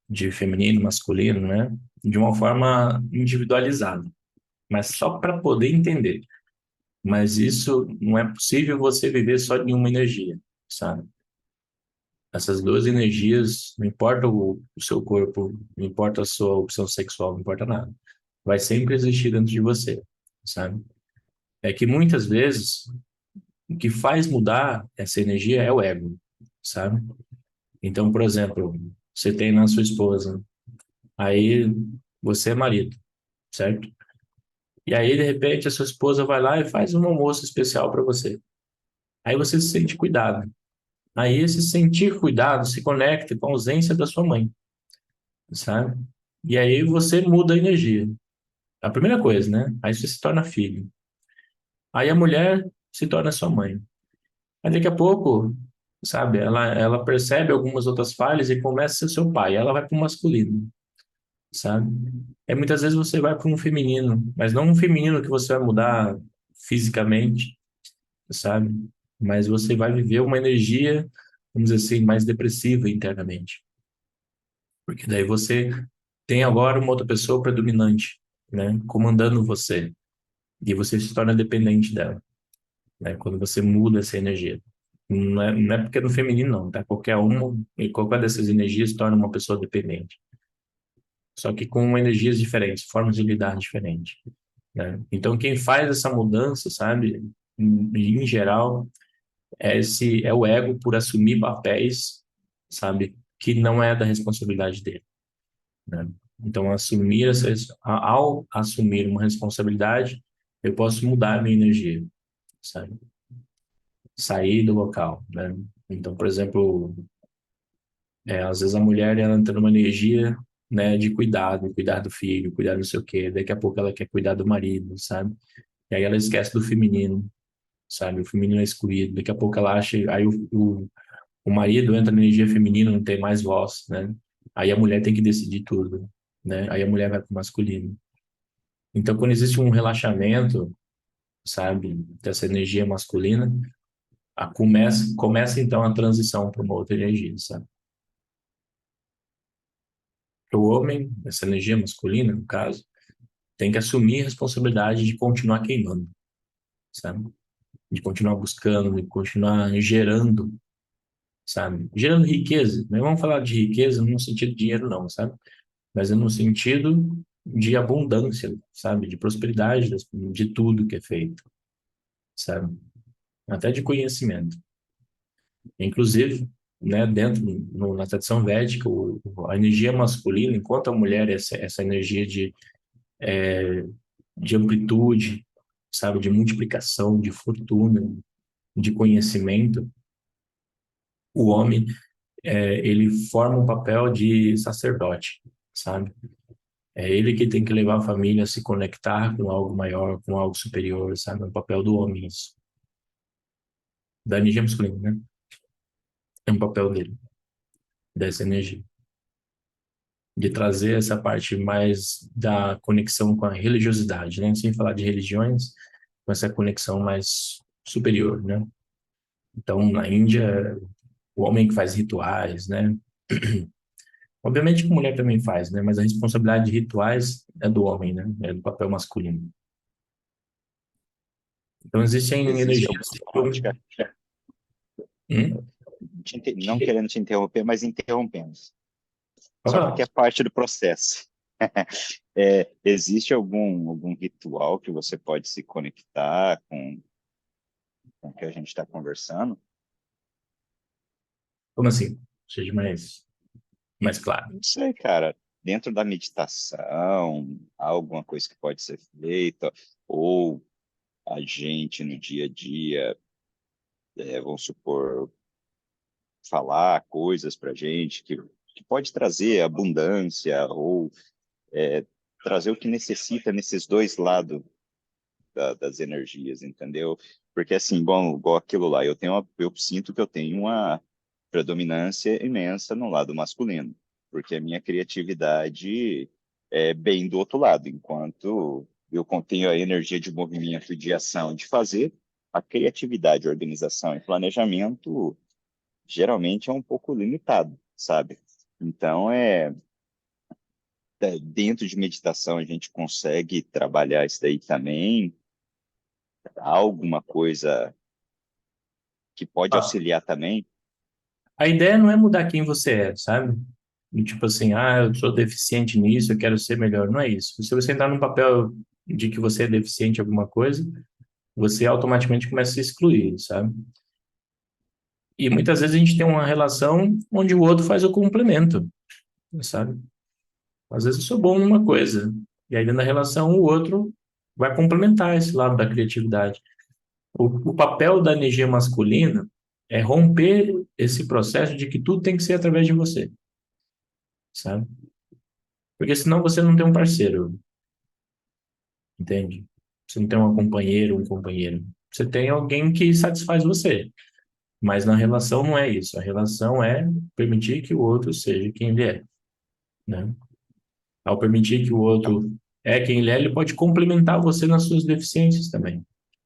de feminino, masculino, né? De uma forma individualizada, mas só para poder entender. Mas isso não é possível você viver só de uma energia, sabe? Essas duas energias, não importa o seu corpo, não importa a sua opção sexual, não importa nada. Vai sempre existir dentro de você, sabe? É que muitas vezes o que faz mudar essa energia é o ego, sabe? Então, por exemplo, você tem na sua esposa, aí você é marido, certo? E aí, de repente, a sua esposa vai lá e faz um almoço especial para você. Aí você se sente cuidado. Aí esse sentir cuidado se conecta com a ausência da sua mãe, sabe? E aí você muda a energia. A primeira coisa, né? Aí você se torna filho. Aí a mulher se torna sua mãe. Aí daqui a pouco, sabe, ela percebe algumas outras falhas e começa a ser seu pai. Ela vai para o masculino, sabe? É muitas vezes você vai para um feminino, mas não um feminino que você vai mudar fisicamente, sabe? Mas você vai viver uma energia, vamos dizer assim, mais depressiva internamente. Porque daí você tem agora uma outra pessoa predominante, né? Comandando você. E você se torna dependente dela, né? Quando você muda essa energia. Não é porque é no feminino, não, tá? Qualquer uma, e qualquer dessas energias torna uma pessoa dependente. Só que com energias diferentes, formas de lidar diferentes. né? Então, quem faz essa mudança, sabe, em geral, é o ego por assumir papéis, sabe, que não é da responsabilidade dele, né? Então, ao assumir uma responsabilidade, eu posso mudar a minha energia, sabe? Sair do local, né? Então, por exemplo, às vezes a mulher ela entra numa energia, né, de cuidado, cuidar do filho, cuidar não sei o quê. Daqui a pouco ela quer cuidar do marido, sabe? E aí ela esquece do feminino, sabe? O feminino é excluído. Daqui a pouco ela acha, aí o marido entra na energia feminina, não tem mais voz, né? Aí a mulher tem que decidir tudo, né? Aí a mulher vai pro masculino. Então, quando existe um relaxamento, sabe, dessa energia masculina, começa então a transição para uma outra energia, sabe? O homem, essa energia masculina, no caso, tem que assumir a responsabilidade de continuar queimando, sabe? De continuar buscando, de continuar gerando, sabe? Gerando riqueza. Não vamos falar de riqueza no sentido de dinheiro, não, sabe? Mas é no sentido de abundância, sabe? De prosperidade, de tudo que é feito, sabe? Até de conhecimento. Inclusive, né, dentro, na tradição védica, a energia masculina, enquanto a mulher é essa energia de amplitude, sabe, de multiplicação, de fortuna, de conhecimento, o homem, ele forma um papel de sacerdote, sabe? É ele que tem que levar a família a se conectar com algo maior, com algo superior, sabe? É o papel do homem, isso. Da energia masculina, né? É um papel dele, dessa energia. De trazer essa parte mais da conexão com a religiosidade, né? Sem falar de religiões, com essa conexão mais superior, né? Então, na Índia, o homem que faz rituais, né? Obviamente que a mulher também faz, né? Mas a responsabilidade de rituais é do homem, né? É do papel masculino. Então existem Existe energias. alguma prática, Hum? não querendo te interromper, mas interrompendo. Pode Só falar. porque é parte do processo. Existe algum ritual que você pode se conectar com o que a gente está conversando? Como assim? Seja mais claro. Não sei, cara. Dentro da meditação, há alguma coisa que pode ser feita, ou a gente no dia a dia, vamos supor, falar coisas para gente que pode trazer abundância ou trazer o que necessita nesses dois lados das energias, entendeu? Porque assim, igual aquilo lá, eu sinto que eu tenho uma predominância imensa no lado masculino, porque a minha criatividade é bem do outro lado, enquanto eu contenho a energia de movimento, de ação, de fazer, a criatividade, organização e planejamento geralmente é um pouco limitado, sabe? Então, dentro de meditação a gente consegue trabalhar isso daí também, há alguma coisa que pode Ah, auxiliar também. a ideia não é mudar quem você é, sabe? E tipo assim, eu sou deficiente nisso, eu quero ser melhor. Não é isso. Se você entrar num papel de que você é deficiente em alguma coisa, você automaticamente começa a se excluir, sabe? E muitas vezes a gente tem uma relação onde o outro faz o complemento, sabe? Às vezes eu sou bom numa coisa, e aí dentro da relação o outro vai complementar esse lado da criatividade. O papel da energia masculina é romper esse processo de que tudo tem que ser através de você, sabe? Porque senão você não tem um parceiro, entende? Você não tem uma companheira, um companheiro. Você tem alguém que satisfaz você. Mas na relação não é isso. A relação é permitir que o outro seja quem ele é, né? Ao permitir que o outro é quem ele é, ele pode complementar você nas suas deficiências também,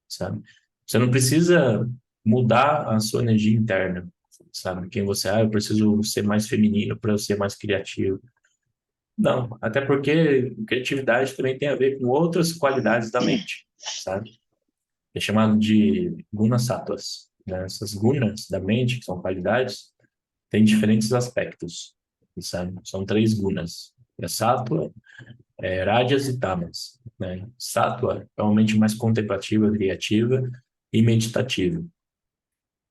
sabe? Você não precisa mudar a sua energia interna, sabe? Quem você é, eu preciso ser mais feminino para eu ser mais criativo. Não, até porque criatividade também tem a ver com outras qualidades da mente, sabe? É chamado de guna sattvas, né? Essas gunas da mente, que são qualidades, têm diferentes aspectos, sabe? São três gunas. É sattva, rajas e tamas. né? Sáttva é uma mente mais contemplativa, criativa e meditativa.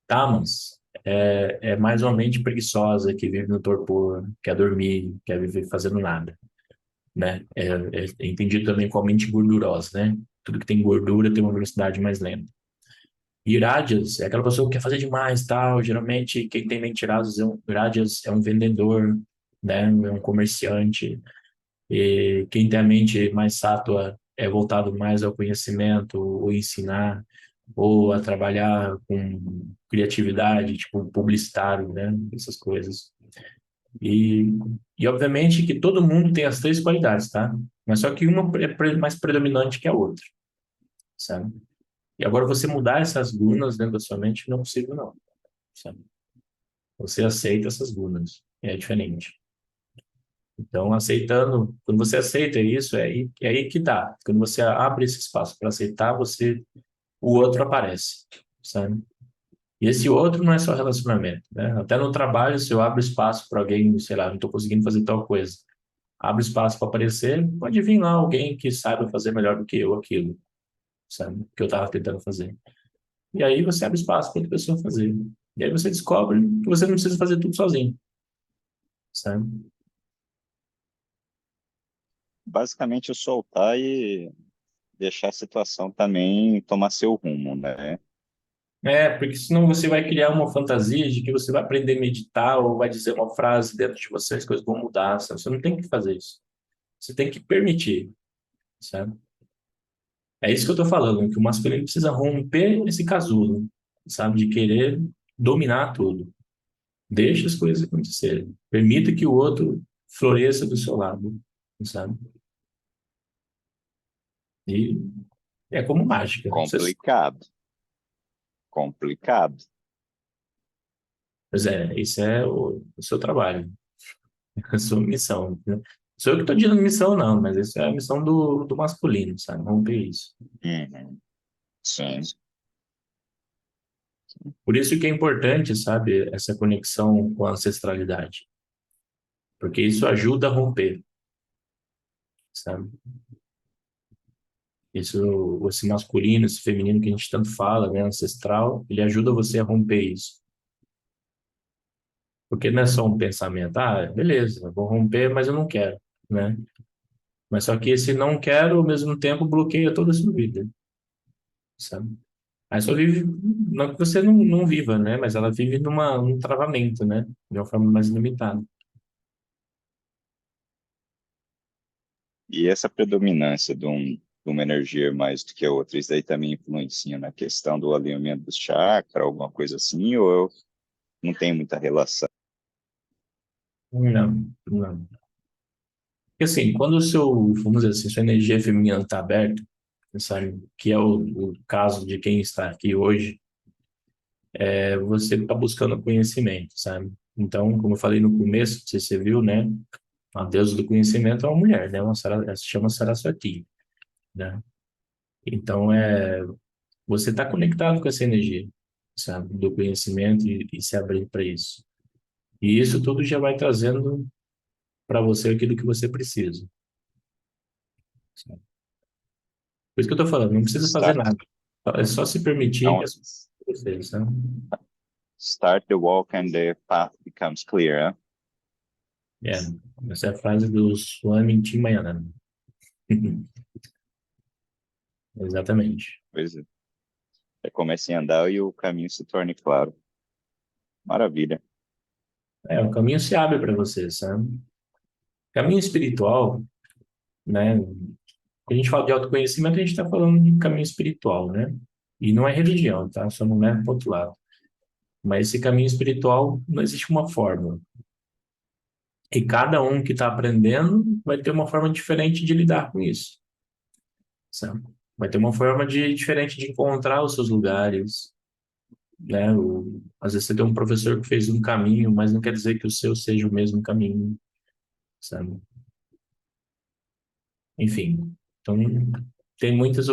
Tamas é mais uma mente preguiçosa que vive no torpor, quer dormir, quer viver fazendo nada, né? É entendido também como mente gordurosa, né? Tudo que tem gordura tem uma velocidade mais lenta. E Rajas é aquela pessoa que quer fazer demais, tal. Geralmente, quem tem mente Rajas é um vendedor, né? É um comerciante. E quem tem a mente mais sátua é voltado mais ao conhecimento, ou ensinar, ou a trabalhar com criatividade, tipo publicitário, né? Essas coisas. E, e obviamente que todo mundo tem as três qualidades, tá? Mas só que uma é mais predominante que a outra, sabe? E agora você mudar essas gunas dentro da sua mente não é possível, não, sabe? Você aceita essas gunas, é diferente. Então, aceitando, quando você aceita isso, é aí que dá. Quando você abre esse espaço para aceitar, o outro aparece, sabe? E esse outro não é só relacionamento, né? Até no trabalho, se eu abro espaço para alguém, sei lá, não estou conseguindo fazer tal coisa, abre espaço para aparecer, pode vir lá alguém que saiba fazer melhor do que eu aquilo, sabe? Que eu estava tentando fazer. E aí você abre espaço para outra pessoa fazer. E aí você descobre que você não precisa fazer tudo sozinho, sabe? Basicamente, eu soltar e deixar a situação também tomar seu rumo, né? Porque senão você vai criar uma fantasia de que você vai aprender a meditar ou vai dizer uma frase dentro de você, as coisas vão mudar, sabe? Você não tem que fazer isso. Você tem que permitir, sabe? É isso que eu tô falando, que o masculino precisa romper esse casulo, sabe? De querer dominar tudo. Deixa as coisas acontecerem. Permita que o outro floresça do seu lado, sabe? E é como mágica. Você, Complicado, complicado. pois é, isso é o seu trabalho, a sua missão, né? Sou eu que estou dizendo missão, não, mas isso é a missão do masculino, sabe? Romper isso. Uhum. Sim, Por isso que é importante, sabe, essa conexão com a ancestralidade, porque isso ajuda a romper, sabe? Isso, esse masculino, esse feminino que a gente tanto fala, né, ancestral, ele ajuda você a romper isso. Porque não é só um pensamento, beleza, eu vou romper, mas eu não quero, né? Mas só que esse não quero, ao mesmo tempo, bloqueia toda a sua vida, sabe? Aí só vive, não que você não viva, né? Mas ela vive num travamento, né? De uma forma mais limitada. e essa predominância de uma energia mais do que a outra, isso daí também influencia na questão do alinhamento do chakra, alguma coisa assim, ou eu não tenho muita relação? Não, não. Porque assim, quando o seu, vamos dizer assim, sua energia feminina está aberta, sabe? Que é o caso de quem está aqui hoje, você está buscando conhecimento, sabe? Então, como eu falei no começo, não sei se você viu, né? A deusa do conhecimento é uma mulher, né? Ela se chama Saraswati, né? Então, você está conectado com essa energia, sabe? Do conhecimento e se abrir para isso. E isso tudo já vai trazendo para você aquilo que você precisa, sabe? Por isso que eu estou falando, não precisa fazer Start, nada. É só se permitir que então, as coisas aconteçam, sabe? start the walk and the path becomes clear, né? É, essa é a frase do Swami Chimayana. Exatamente. Pois é. Comece a andar e o caminho se torne claro. Maravilha. O caminho se abre para você, sabe? Caminho espiritual, né? Quando a gente fala de autoconhecimento, a gente está falando de caminho espiritual, né? E não é religião, tá? Só não é pro outro lado. Mas esse caminho espiritual não existe uma fórmula. E cada um que está aprendendo vai ter uma forma diferente de lidar com isso, sabe? Vai ter uma forma diferente de encontrar os seus lugares, né? Às vezes você tem um professor que fez um caminho, mas não quer dizer que o seu seja o mesmo caminho, sabe? Enfim, então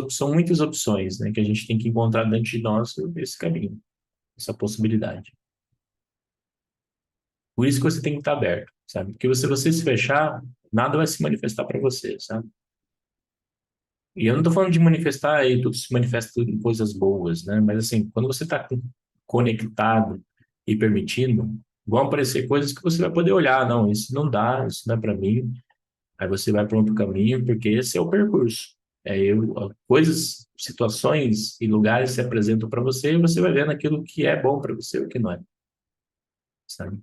são muitas opções, né? Que a gente tem que encontrar dentro de nós esse caminho, essa possibilidade. Por isso que você tem que estar aberto, sabe? Porque se você se fechar, nada vai se manifestar para você, sabe? E eu não tô falando de manifestar e tudo se manifesta em coisas boas, né? Mas assim, quando você está conectado e permitindo, vão aparecer coisas que você vai poder olhar, não, isso não é para mim. Aí você vai para outro caminho, porque esse é o percurso. Coisas, situações e lugares se apresentam para você e você vai vendo aquilo que é bom para você e o que não é, sabe?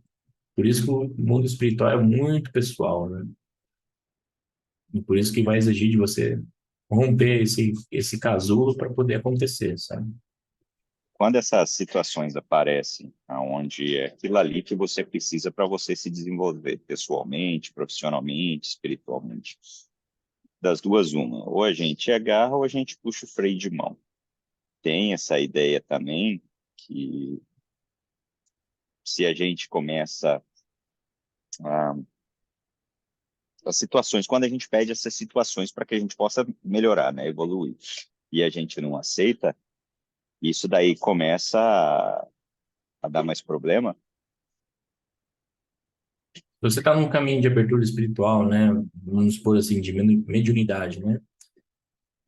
Por isso que o mundo espiritual é muito pessoal, né? E por isso que vai exigir de você romper esse casulo para poder acontecer, sabe? Quando essas situações aparecem, aonde é aquilo ali que você precisa para você se desenvolver pessoalmente, profissionalmente, espiritualmente, das duas uma, ou a gente agarra ou a gente puxa o freio de mão. Tem essa ideia também que se a gente começa a, as situações, quando a gente pede essas situações para que a gente possa melhorar, né, evoluir, e a gente não aceita, isso daí começa a dar mais problema. Se você está num caminho de abertura espiritual, né? Vamos supor assim, de mediunidade, né?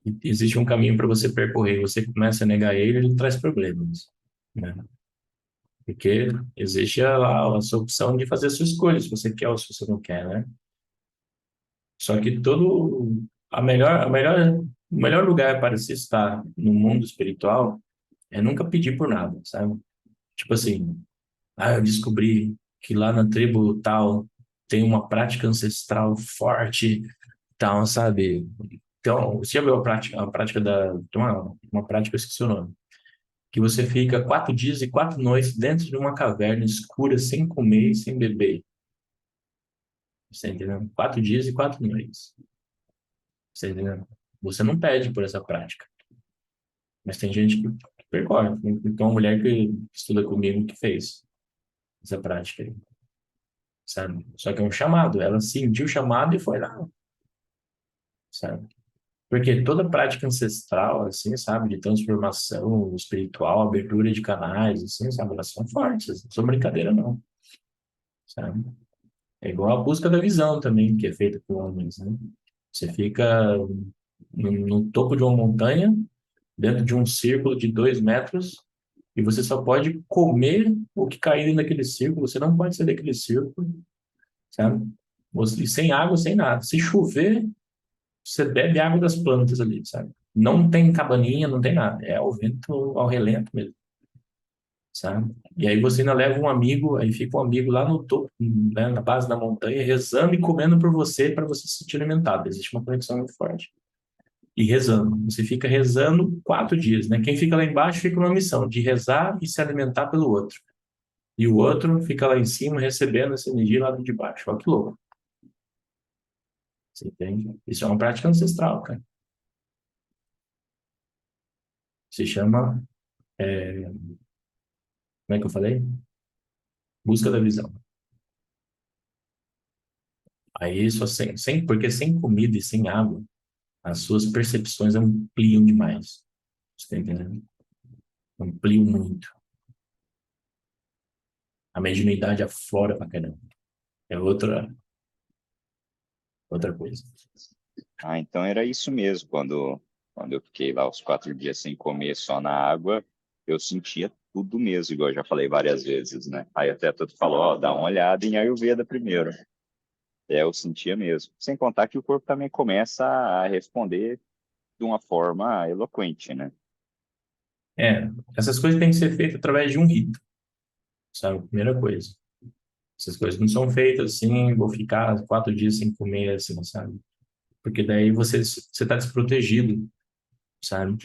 E existe um caminho para você percorrer. Você começa a negar ele, ele traz problemas, né? Porque existe a sua opção de fazer a sua escolha, se você quer ou se você não quer, né? Só que o melhor lugar para se estar no mundo espiritual é nunca pedir por nada, sabe? Tipo assim, eu descobri que lá na tribo tal tem uma prática ancestral forte, tal, sabe? Então, você já viu a prática tem uma prática, eu esqueci o nome, que você fica 4 dias e 4 noites dentro de uma caverna escura, sem comer e sem beber. Você tá entendendo? 4 dias e 4 noites. Você tá entendendo? Você não pede por essa prática, mas tem gente que percorre. Então, uma mulher que estuda comigo que fez essa prática aí, sabe? Só que é um chamado. Ela sentiu o chamado e foi lá, sabe? Porque toda prática ancestral, assim, sabe, de transformação espiritual, abertura de canais, assim, sabe, elas são fortes, não são brincadeira, não, sabe? É igual a busca da visão também, que é feita por homens, né? Você fica no topo de uma montanha, dentro de um círculo de 2 metros, e você só pode comer o que cair dentro daquele círculo, você não pode sair daquele círculo, sabe? Você, sem água, sem nada. Se chover, você bebe água das plantas ali, sabe? Não tem cabaninha, não tem nada. É ao vento, ao relento mesmo, sabe? E aí você ainda leva um amigo, aí fica um amigo lá no topo, né, na base da montanha, rezando e comendo por você para você se sentir alimentado. Existe uma conexão muito forte. E rezando. Você fica rezando 4 dias, né? Quem fica lá embaixo fica numa missão de rezar e se alimentar pelo outro. E o outro fica lá em cima recebendo essa energia lá de baixo. Olha que louco. Você entende? Isso é uma prática ancestral, cara. Se chama, como é que eu falei? Busca da visão. Aí só porque sem comida e sem água, as suas percepções ampliam demais. Você tá entendendo? Ampliam muito. A mediunidade aflora pra caramba. É outra coisa. Ah, então era isso mesmo. Quando eu fiquei lá os 4 dias sem comer só na água, eu sentia tudo mesmo, igual eu já falei várias vezes, né? Aí até tu falou, ó, dá uma olhada em Ayurveda primeiro. É, eu sentia mesmo. Sem contar que o corpo também começa a responder de uma forma eloquente, né? É, essas coisas têm que ser feitas através de um rito, sabe? Primeira coisa. Essas coisas não são feitas assim, vou ficar 4 dias sem comer, assim, sabe? Porque daí você está desprotegido, sabe?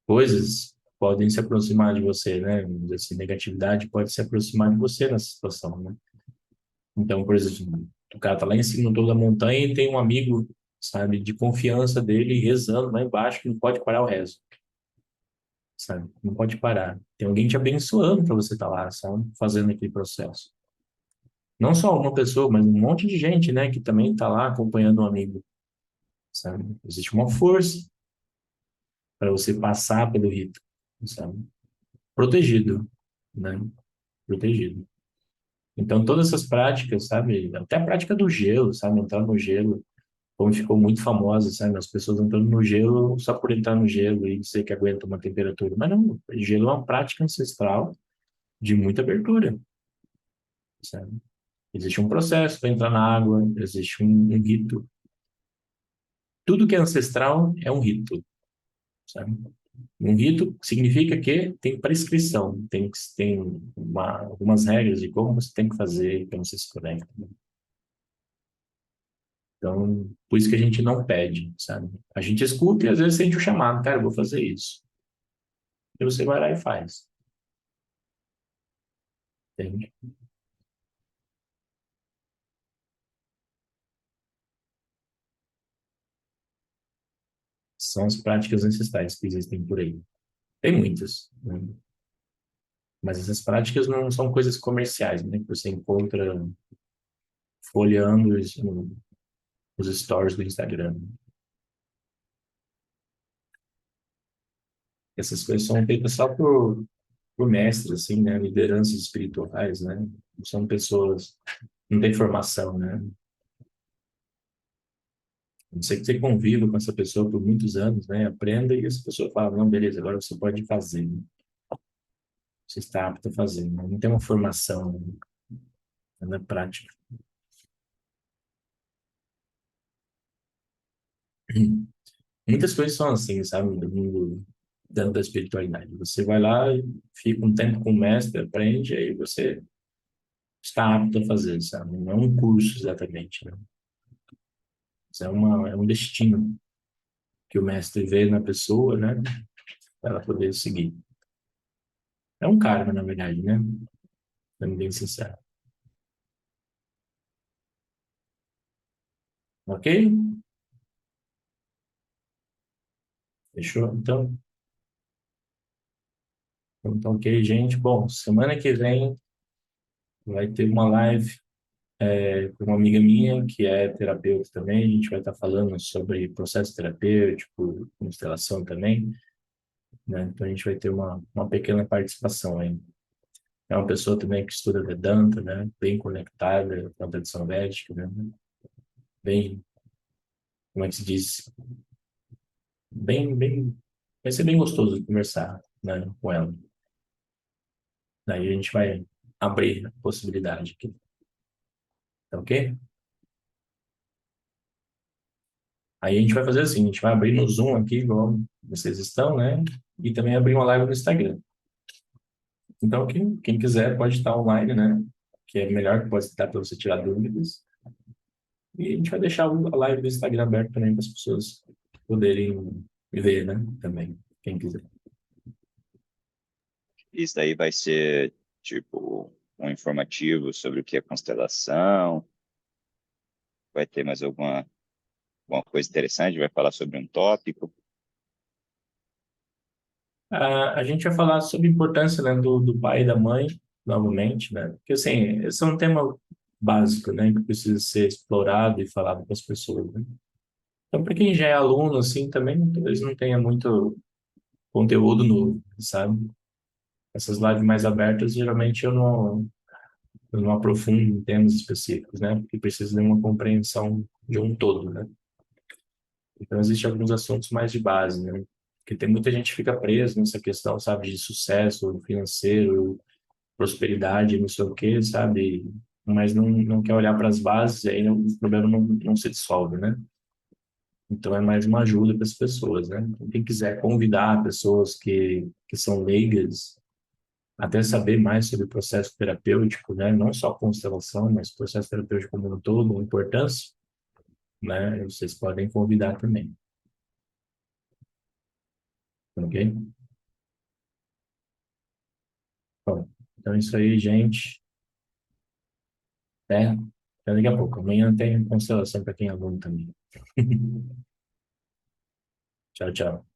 Coisas podem se aproximar de você, né? Vamos dizer assim, negatividade pode se aproximar de você nessa situação, né? Então, por exemplo, o cara tá lá em cima, no topo da montanha e tem um amigo, sabe, de confiança dele rezando lá embaixo que não pode parar o rezo, sabe? Não pode parar. Tem alguém te abençoando para você estar lá, sabe? Fazendo aquele processo. Não só uma pessoa, mas um monte de gente, né, que também está lá acompanhando um amigo, sabe? Existe uma força para você passar pelo rito, sabe? Protegido, né? Protegido. Então, todas essas práticas, sabe? Até a prática do gelo, sabe? Entrar no gelo. como ficou muito famosa, sabe? As pessoas entrando no gelo só por entrar no gelo e dizer que aguenta uma temperatura. Mas não, gelo é uma prática ancestral de muita abertura, sabe? Existe um processo para entrar na água, existe um rito. Tudo que é ancestral é um rito, sabe? Um rito significa que tem prescrição, tem algumas regras de como você tem que fazer para você se conectar. Então, por isso que a gente não pede, sabe? A gente escuta e às vezes sente o chamado, cara, eu vou fazer isso. E você vai lá e faz, entende? São as práticas ancestrais que existem por aí. Tem muitas, né? Mas essas práticas não são coisas comerciais, né? Que você encontra folheando os stories do Instagram. Essas coisas são feitas só por mestres, assim, né? Lideranças espirituais, né? Não são pessoas, não tem formação, né? A não ser que você conviva com essa pessoa por muitos anos, né? Aprenda e essa pessoa fala, não, beleza, agora você pode fazer, né? Você está apto a fazer, né? Não tem uma formação, né? Na prática. Muitas coisas são assim, sabe? Do mundo dentro da espiritualidade. Você vai lá e fica um tempo com o mestre, aprende, aí você está apto a fazer, sabe? Não é um curso exatamente, né? Mas é um destino que o mestre vê na pessoa, né? Para ela poder seguir. É um karma, na verdade, né? Sendo bem sincero. Ok? Fechou? Então, ok, gente. Bom, semana que vem vai ter uma live com uma amiga minha que é terapeuta também. A gente vai estar falando sobre processo terapêutico, constelação também, né? Então, a gente vai ter uma pequena participação aí. É uma pessoa também que estuda Vedanta, né? Bem conectada com a tradição védica, né? Bem, como é que se diz? Vai ser bem gostoso de conversar, né, com ela. Daí a gente vai abrir a possibilidade aqui, tá ok? Aí a gente vai fazer assim, a gente vai abrir no Zoom aqui, igual vocês estão, né? E também abrir uma live no Instagram. Então, quem quiser pode estar online, né? Que é melhor que pode estar para você tirar dúvidas. E a gente vai deixar a live do Instagram aberta também para as pessoas poderem ver, né? Também, quem quiser. Isso daí vai ser, tipo, um informativo sobre o que é constelação, vai ter mais alguma coisa interessante, vai falar sobre um tópico. A gente vai falar sobre a importância, né, do pai e da mãe, novamente, né? Porque, assim, esse é um tema básico, né? Que precisa ser explorado e falado com as pessoas, né? Então, para quem já é aluno, assim, também talvez não tenha muito conteúdo novo, sabe? Essas lives mais abertas, geralmente eu não aprofundo em temas específicos, né? Porque precisa de uma compreensão de um todo, né? Então, existem alguns assuntos mais de base, né? Porque tem muita gente que fica preso nessa questão, sabe, de sucesso financeiro, prosperidade, não sei o quê, sabe? Mas não quer olhar para as bases e aí o problema não se dissolve, né? Então é mais uma ajuda para as pessoas, né? Então, quem quiser convidar pessoas que são leigas, até saber mais sobre o processo terapêutico, né? Não só constelação, mas o processo terapêutico como um todo, a importância, né? Vocês podem convidar também, ok? Bom, então é isso aí, gente. Até, até daqui a pouco. Amanhã tem constelação para quem é aluno também. Tchau, tchau.